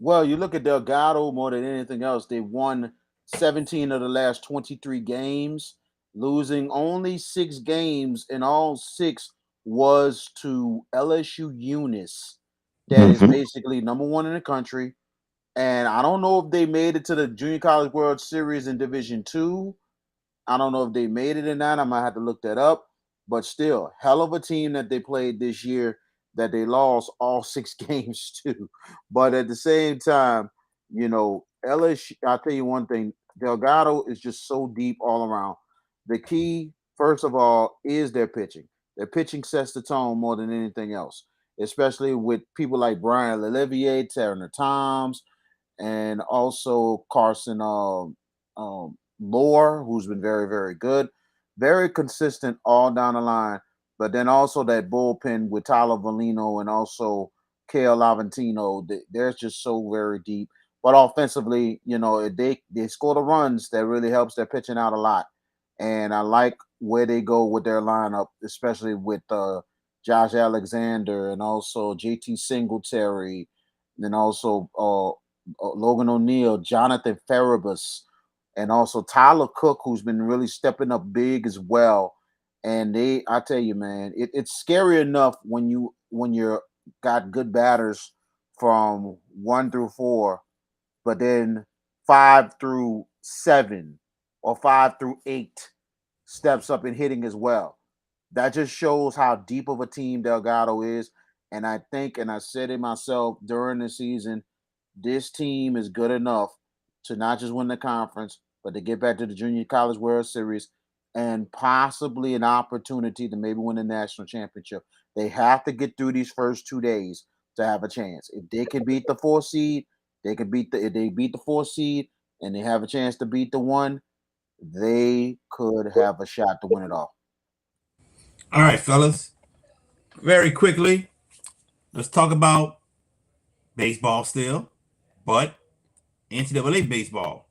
Well, you look at Delgado more than anything else. They won 17 of the last 23 games, losing only 6 games, and all 6 was to LSU Eunice, that is Hmm. basically number 1 in the country. And I don't know if they made it to the Junior College World Series in Division Two. I don't know if they made it or not. I might have to look that up. But still, hell of a team that they played this year that they lost all 6 games to. But at the same time, LSU, I'll tell you one thing, Delgado is just so deep all around. The key, first of all, is their pitching. Their pitching sets the tone more than anything else, especially with people like Brian Lelivier, Turner Toms, and also Carson Lore, who's been very, very good. very consistent all down the line. But then also that bullpen with Tyler Valino and also Kale Laventino, they're just so very deep. But offensively, they score the runs, that really helps their pitching out a lot. And I like where they go with their lineup, especially with Josh Alexander and also JT Singletary, and also Logan O'Neill, Jonathan Farabus, and also Tyler Cook, who's been really stepping up big as well. And I tell you, man, it's scary enough when you're got good batters from 1 through 4, but then 5 through 7 or 5 through 8 steps up in hitting as well. That just shows how deep of a team Delgado is. And I think, and I said it myself during the season, this team is good enough to not just win the conference, but to get back to the Junior College World Series and possibly an opportunity to maybe win a national championship. They have to get through these first 2 days to have a chance. If they can beat the 4 seed, they can beat the if they beat the 4 seed and they have a chance to beat the 1, they could have a shot to win it all. All right, fellas. Very quickly, let's talk about baseball still, but NCAA baseball.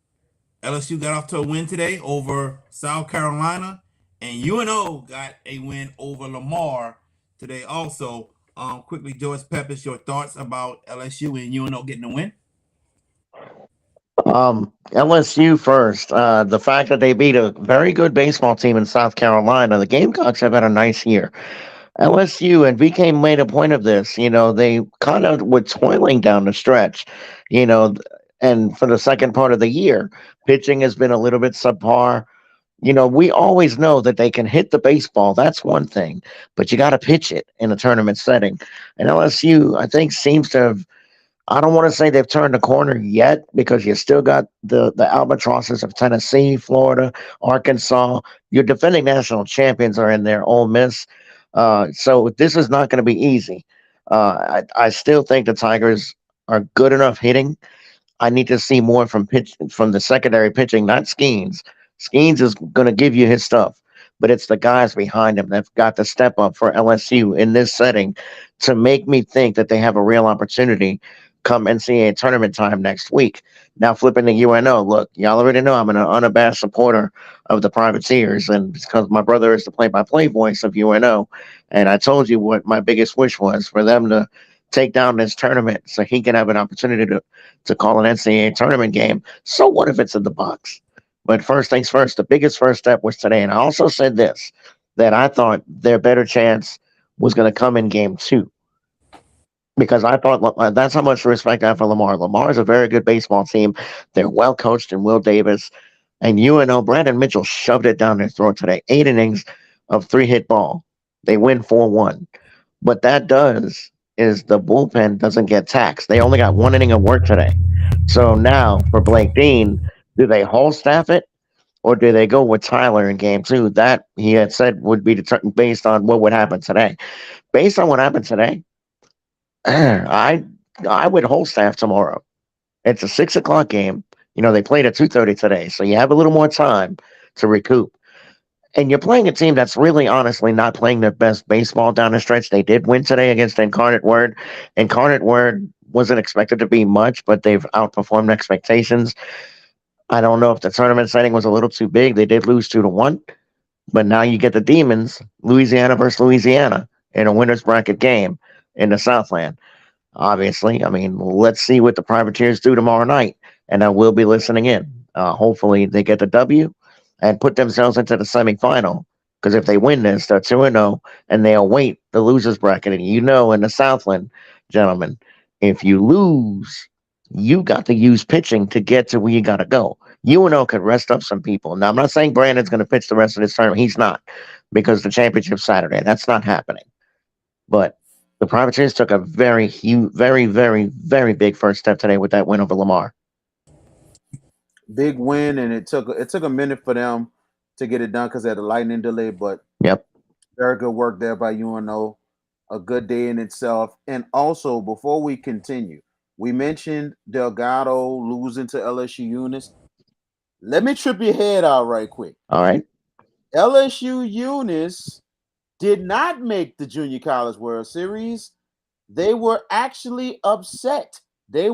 LSU got off to a win today over South Carolina, and UNO got a win over Lamar today also. Quickly, Joyce Peppers, your thoughts about LSU and UNO getting a win? LSU first. The fact that they beat a very good baseball team in South Carolina, the Gamecocks have had a nice year. LSU and VK made a point of this. They kind of were toiling down the stretch, you know, and for the second part of the year, pitching has been a little bit subpar. We always know that they can hit the baseball. That's one thing, but you got to pitch it in a tournament setting. And LSU, I think, seems to have. I don't want to say they've turned the corner yet because you still got the albatrosses of Tennessee, Florida, Arkansas. Your defending national champions are in there, Ole Miss. So this is not going to be easy. I still think the Tigers are good enough hitting. I need to see more from the secondary pitching, not Skeens. Skeens is going to give you his stuff, but it's the guys behind him that've got to step up for LSU in this setting to make me think that they have a real opportunity come NCAA tournament time next week. Now flipping to UNO, look, y'all already know I'm an unabashed supporter of the Privateers, and because my brother is the play-by-play voice of UNO, and I told you what my biggest wish was for them to take down this tournament so he can have an opportunity to call an NCAA tournament game. So what if it's in the box? But first things first, the biggest first step was today. And I also said this, that I thought their better chance was going to come in game 2 because I thought that's how much respect I have for Lamar. Lamar is a very good baseball team. They're well coached in Will Davis. And UNO, Brandon Mitchell shoved it down their throat today. 8 innings of 3-hit ball. They win 4-1. What that does is the bullpen doesn't get taxed. They only got 1 inning of work today. So now for Blake Dean, do they whole staff it or do they go with Tyler in game 2? That he had said would be based on what would happen today. Based on what happened today, I I would whole staff tomorrow. It's a 6 o'clock game. They played at 2:30 today, so you have a little more time to recoup. And you're playing a team that's really honestly not playing their best baseball down the stretch. They did win today against Incarnate Word. Incarnate Word wasn't expected to be much, but they've outperformed expectations. I don't know if the tournament setting was a little too big. They did lose 2-1, but now you get the Demons, Louisiana versus Louisiana, in a winner's bracket game in the Southland. Obviously, I mean, let's see what the Privateers do tomorrow night, and I will be listening in. Hopefully, they get the W and put themselves into the semifinal. Because if they win this, they're 2-0, and they'll wait the losers bracket. And in the Southland, gentlemen, if you lose, you got to use pitching to get to where you got to go. UNO could rest up some people. Now, I'm not saying Brandon's going to pitch the rest of this tournament. He's not, because the championship's Saturday. That's not happening. But the Privateers took a very huge, very, very, very big first step today with that win over Lamar. Big win, and it took a minute for them to get it done because they had a lightning delay, but Yep. very good work there by UNO. A good day in itself. And also, before we continue, we mentioned Delgado losing to LSU Unis. Let me trip your head out right quick. All right. LSU Eunice did not make the Junior College World Series. They were actually upset. They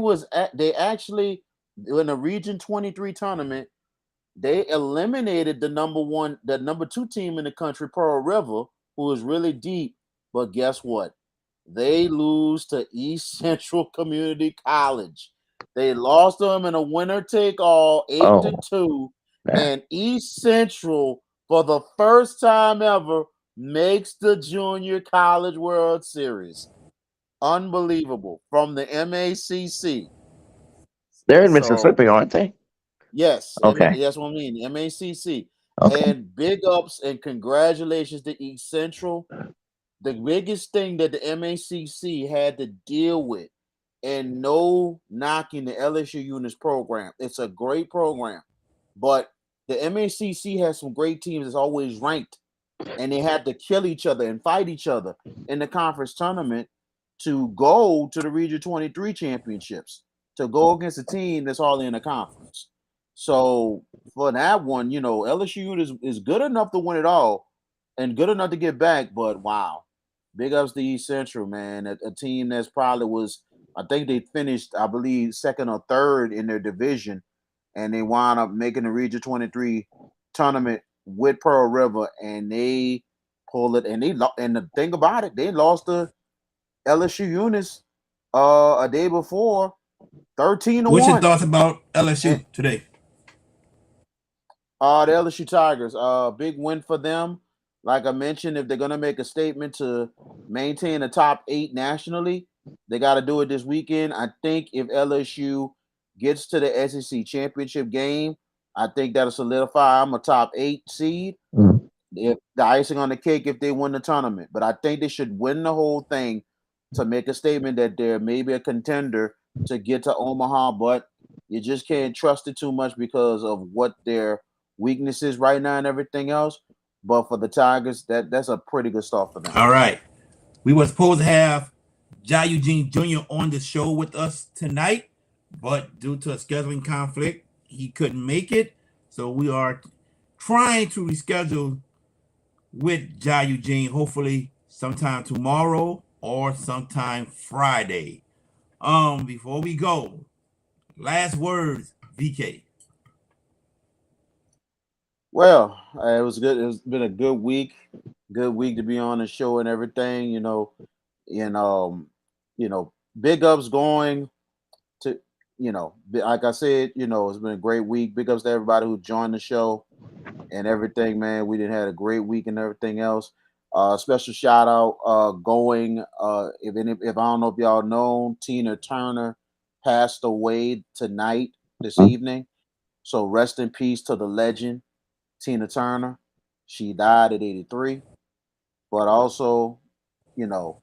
actually in the Region 23 tournament, they eliminated the number two team in the country, Pearl River, who is really deep. But guess what? They lose to East Central Community College. They lost them in a winner take all, 8-2, yeah. and East Central for the first time ever makes the Junior College World Series. Unbelievable from the MACC. They're in So Mississippi, aren't they? yes, Okay. that's what I mean. MACC. Okay. And big ups and congratulations to East Central. The biggest thing that the MACC had to deal with, and no knocking the LSU Units program. It's a great program, but the MACC has some great teams that's always ranked, and they had to kill each other and fight each other in the conference tournament to go to the Region 23 championships, to go against a team that's hardly in the conference. So for that one, LSU is good enough to win it all and good enough to get back, but wow. Big ups to East Central, man. A team that's probably was, I think they finished, I believe, second or third in their division, and they wound up making the Region 23 tournament with Pearl River, and they pulled it. And the thing about it, they lost to LSU Unis a day before, 13 to What's your 1. thoughts about And LSU today? the LSU Tigers, big win for them. Like I mentioned, if they're gonna make a statement to maintain the top 8 nationally, they got to do it this weekend. I think if LSU gets to the SEC championship game, I think that'll solidify them a top 8 seed. Mm. If the icing on the cake if they win the tournament, but I think they should win the whole thing to make a statement that they're maybe a contender to get to Omaha, but you just can't trust it too much because of what their weaknesses right now and everything else. But for the Tigers, that's a pretty good start for them. All right. We were supposed to have Eugene Jr. on the show with us tonight, but due to a scheduling conflict, he couldn't make it. So we are trying to reschedule with Eugene, hopefully sometime tomorrow or sometime Friday. Before we go, last words, VK. Well, it was good. It's been a good week to be on the show and everything. And big ups going to like I said, it's been a great week. Big ups to everybody who joined the show and everything, man. We didn't had a great week and everything else. Special shout out going if I don't know if y'all know, Tina Turner passed away tonight, this evening. So rest in peace to the legend, Tina Turner. She died at 83. But also, you know,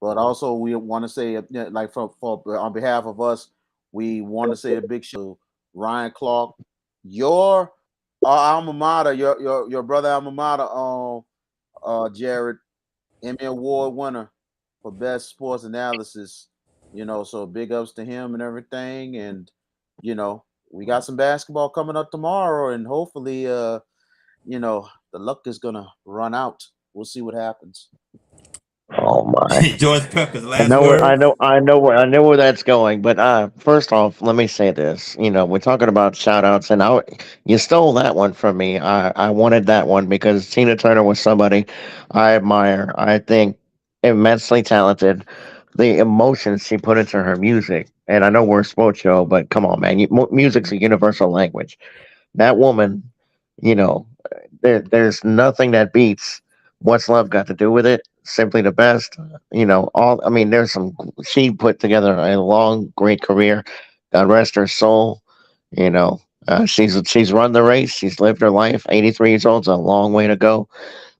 we want to say, like for on behalf of us, we want to say a big shout out to Ryan Clark, your alma mater, your brother alma mater, Jared, Emmy Award winner for best sports analysis. So big ups to him and everything, and we got some basketball coming up tomorrow, and hopefully, the luck is gonna run out. We'll see what happens. Oh my. George Peppers, I last know where I words. know I know where that's going. But first off, let me say this. We're talking about shout outs, and you stole that one from me. I wanted that one because Tina Turner was somebody I admire. I think immensely talented. The emotions she put into her music, and I know we're a sports show, but come on, man, music's a universal language. That woman, you know, there's nothing that beats What's Love Got to Do with It. Simply the best. All I mean, there's some. She put together a long, great career. God rest her soul. She's run the race. She's lived her life. 83 years old is a long way to go.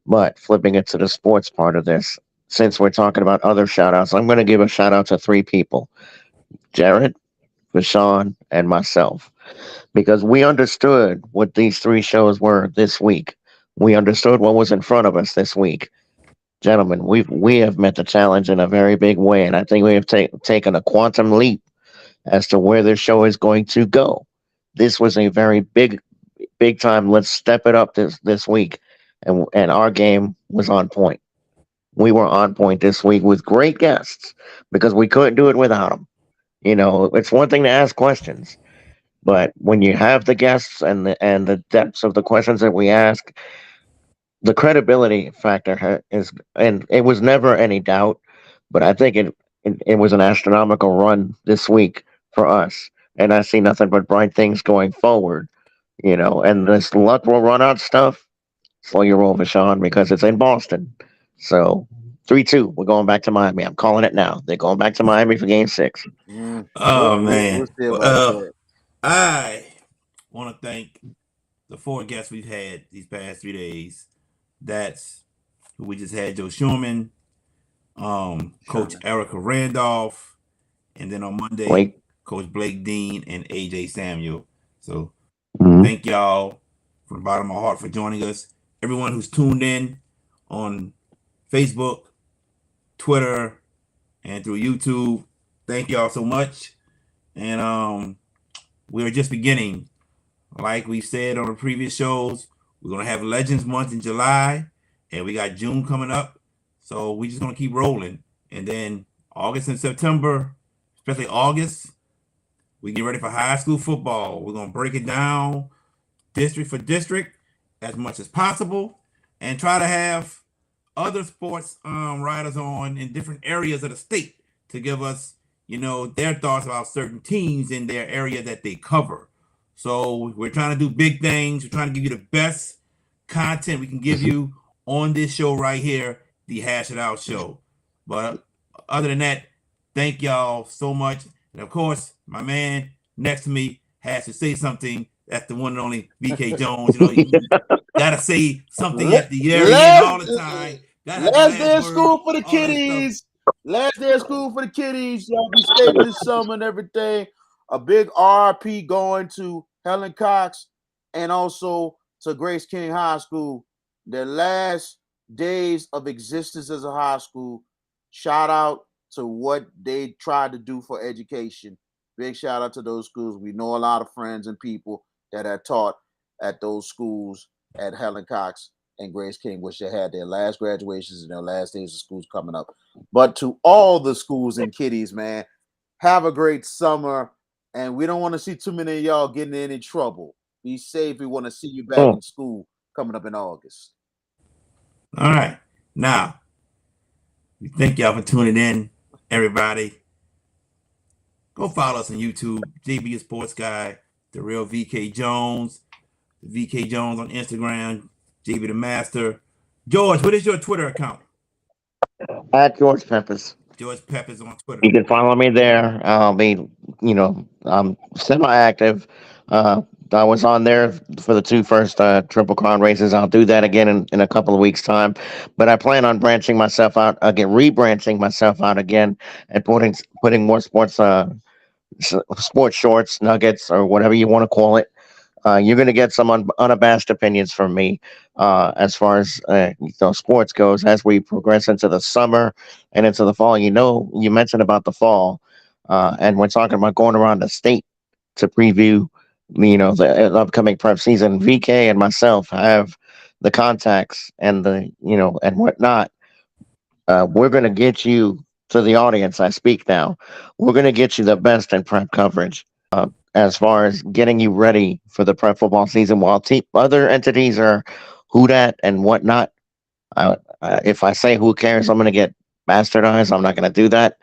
But flipping it to the sports part of this, since we're talking about other shout outs, I'm going to give a shout out to three people: Jared, Vashawn, and myself, because we understood what these three shows were this week. We understood what was in front of us this week. Gentlemen, we have met the challenge in a very big way, and I think we have taken a quantum leap as to where this show is going to go. This was a very big time. Let's step it up this week. and our game was on point. We were on point this week with great guests because we couldn't do it without them. It's one thing to ask questions, but when you have the guests and the depths of the questions that we ask, the credibility factor is, and it was never any doubt. But I think it was an astronomical run this week for us, and I see nothing but bright things going forward. And this luck will run out stuff. Slow your roll, Vashon, because it's in Boston. So 3-2, we're going back to Miami. I'm calling it now. They're going back to Miami for Game 6. Oh We'll man. see about Well, that. I want to thank the four guests we've had these past 3 days. That's who we just had: Joe Scheuermann, Coach Erica Randolph, and then on Monday, Blake. Coach Blake Dean and AJ Samuel. So Mhm. thank y'all from the bottom of my heart for joining us. Everyone who's tuned in on Facebook, Twitter, and through YouTube, thank y'all so much. And we're just beginning. Like we said on the previous shows, we're gonna have Legends Month in July, and we got June coming up. So we just gonna keep rolling. And then August and September, especially August, we get ready for high school football. We're gonna break it down district for district as much as possible, and try to have other sports writers on in different areas of the state to give us, their thoughts about certain teams in their area that they cover. So we're trying to do big things. We're trying to give you the best content we can give you on this show right here, the Hash It Out Show. But other than that, thank y'all so much. And of course, my man next to me has to say something. That's the one and only VK Jones. You gotta say something at the very end all the time. Gotta have the Last day last of word, school for the all that stuff. kiddies. Last day of school for the kiddies. Y'all be safe this summer and everything. A big RP going to Helen Cox and also to Grace King High School. Their last days of existence as a high school. Shout out to what they tried to do for education. Big shout out to those schools. We know a lot of friends and people that are taught at those schools at Helen Cox and Grace King, which they had their last graduations and their last days of schools coming up. But to all the schools and kiddies, man, have a great summer. And we don't want to see too many of y'all getting in any trouble. Be safe. We want to see you back in school coming up in August. All right. Now, we thank y'all for tuning in, everybody. Go follow us on YouTube, JB Sports Guy, The Real VK Jones, VK Jones on Instagram, JB the Master. George, what is your Twitter account? At George Peppers. George Peppers on Twitter. You can follow me there. I'll be, I'm semi-active. I was on there for the two first Triple Crown races. I'll do that again in a couple of weeks' time. But I plan on branching myself out again, rebranching myself out again, and putting more sports shorts, nuggets, or whatever you want to call it. You're going to get some unabashed opinions from me as far as sports goes as we progress into the summer and into the fall. You mentioned about the fall, and we're talking about going around the state to preview, the upcoming prep season. VK and myself have the contacts and and whatnot. We're going to get you to the audience. I speak now. We're going to get you the best in prep coverage as far as getting you ready for the prep football season. While other entities are who dat and whatnot, if I say who cares, I'm going to get bastardized. I'm not going to do that.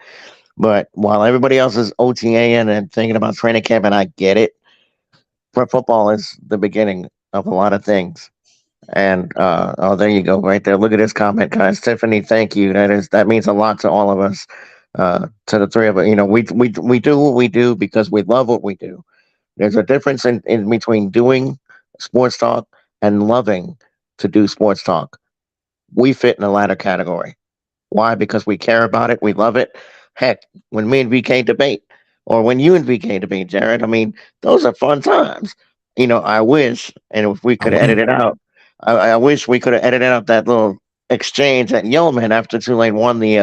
But while everybody else is OTAing and thinking about training camp, and I get it, prep football is the beginning of a lot of things. And there you go, right there. Look at this comment, guys. Tiffany, thank you. That means a lot to all of us. To the three of us, we do what we do because we love what we do. There's a difference in between doing sports talk and loving to do sports talk. We fit in the latter category. Why? Because we care about it. We love it. Heck, when me and VK debate, or when you and VK debate, Jared, I mean, those are fun times. I wish, and if we I could edit win. it out, I wish we could have edited out that little exchange at Yeoman after Tulane won Oh the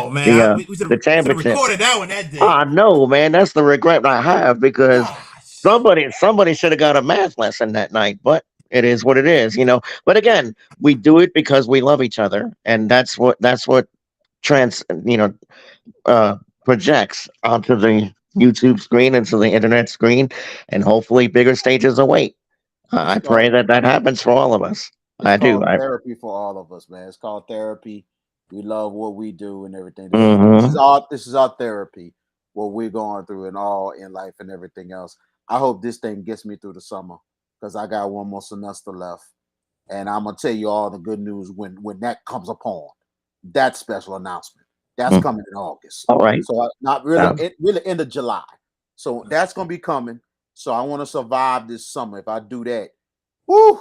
man, uh, we should the have championship. recorded that one that day. Ah, no, man, that's the regret I have because Gosh. somebody should have got a math lesson that night, but It is what it is, you know. But again, we do it because we love each other, and that's what trans you know uh, projects onto the YouTube screen, into the internet screen, and hopefully bigger stages await. It's I pray called that happens for all of us. it's I do. called therapy for all of us, man. It's called therapy. We love what we do and everything. Mhm. This is our therapy, what we're going through and all in life and everything else. I hope this thing gets me through the summer because I got one more semester left. And I'm gonna tell you all the good news when that comes upon that special announcement. That's Mm. coming in August. All right. So not really, Sounds really end of July. So that's gonna be coming. So I want to survive this summer. If I do that, whoo,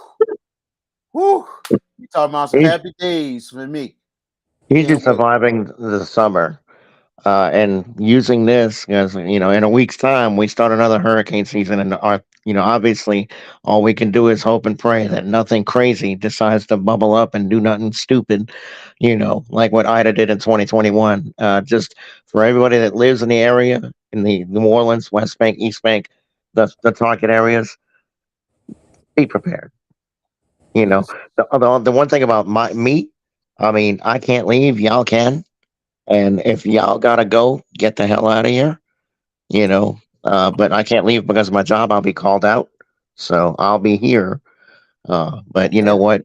whoo, you talking about some easy, happy days for me. easy Can't wait. surviving the summer. And using this, as you know, in a week's time, we start another hurricane season, and obviously, all we can do is hope and pray that nothing crazy decides to bubble up and do nothing stupid, like what Ida did in 2021. Just for everybody that lives in the area, in the New Orleans, West Bank, East Bank, the target areas, be prepared. You know, Yes. the one thing about me, I mean, I can't leave. Y'all can. And if y'all gotta go, get the hell out of here. But I can't leave because of my job. I'll be called out, so I'll be here. But you know And what?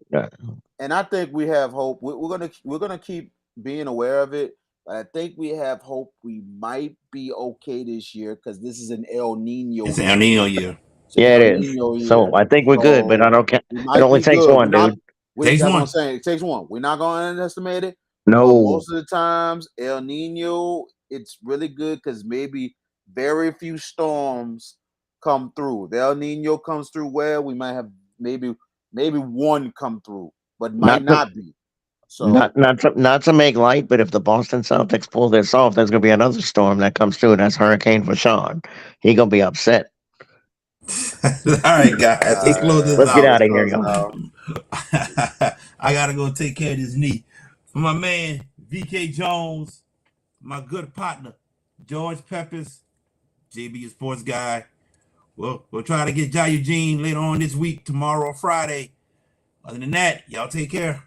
and I think we have hope. We're gonna keep being aware of it. I think we have hope. We might be okay this year because this is an El Nino It's El year. Nino year. It's an Yeah, it El is. Nino So year, I think we're good, but I so don't. we It might only be takes good. We're one, not. dude. Takes That's what I'm one. saying. It takes one. We're not going to underestimate it, but No, most of the times, El Nino, it's really good because maybe very few storms come through. If El Nino comes through well, we might have maybe one come through, but might not to not be. So not to make light, but if the Boston Celtics pull this off, there's gonna be another storm that comes through. That's Hurricane Rashawn. He gonna be upset. All right, guys, let's close this Let's get out. let's out of here, close it y'all. out. I gotta go take care of this knee. For my man VK Jones, my good partner George Peppers, JB a sports guy. We'll try to get Eugene later on this week, tomorrow or Friday. Other than that, y'all take care.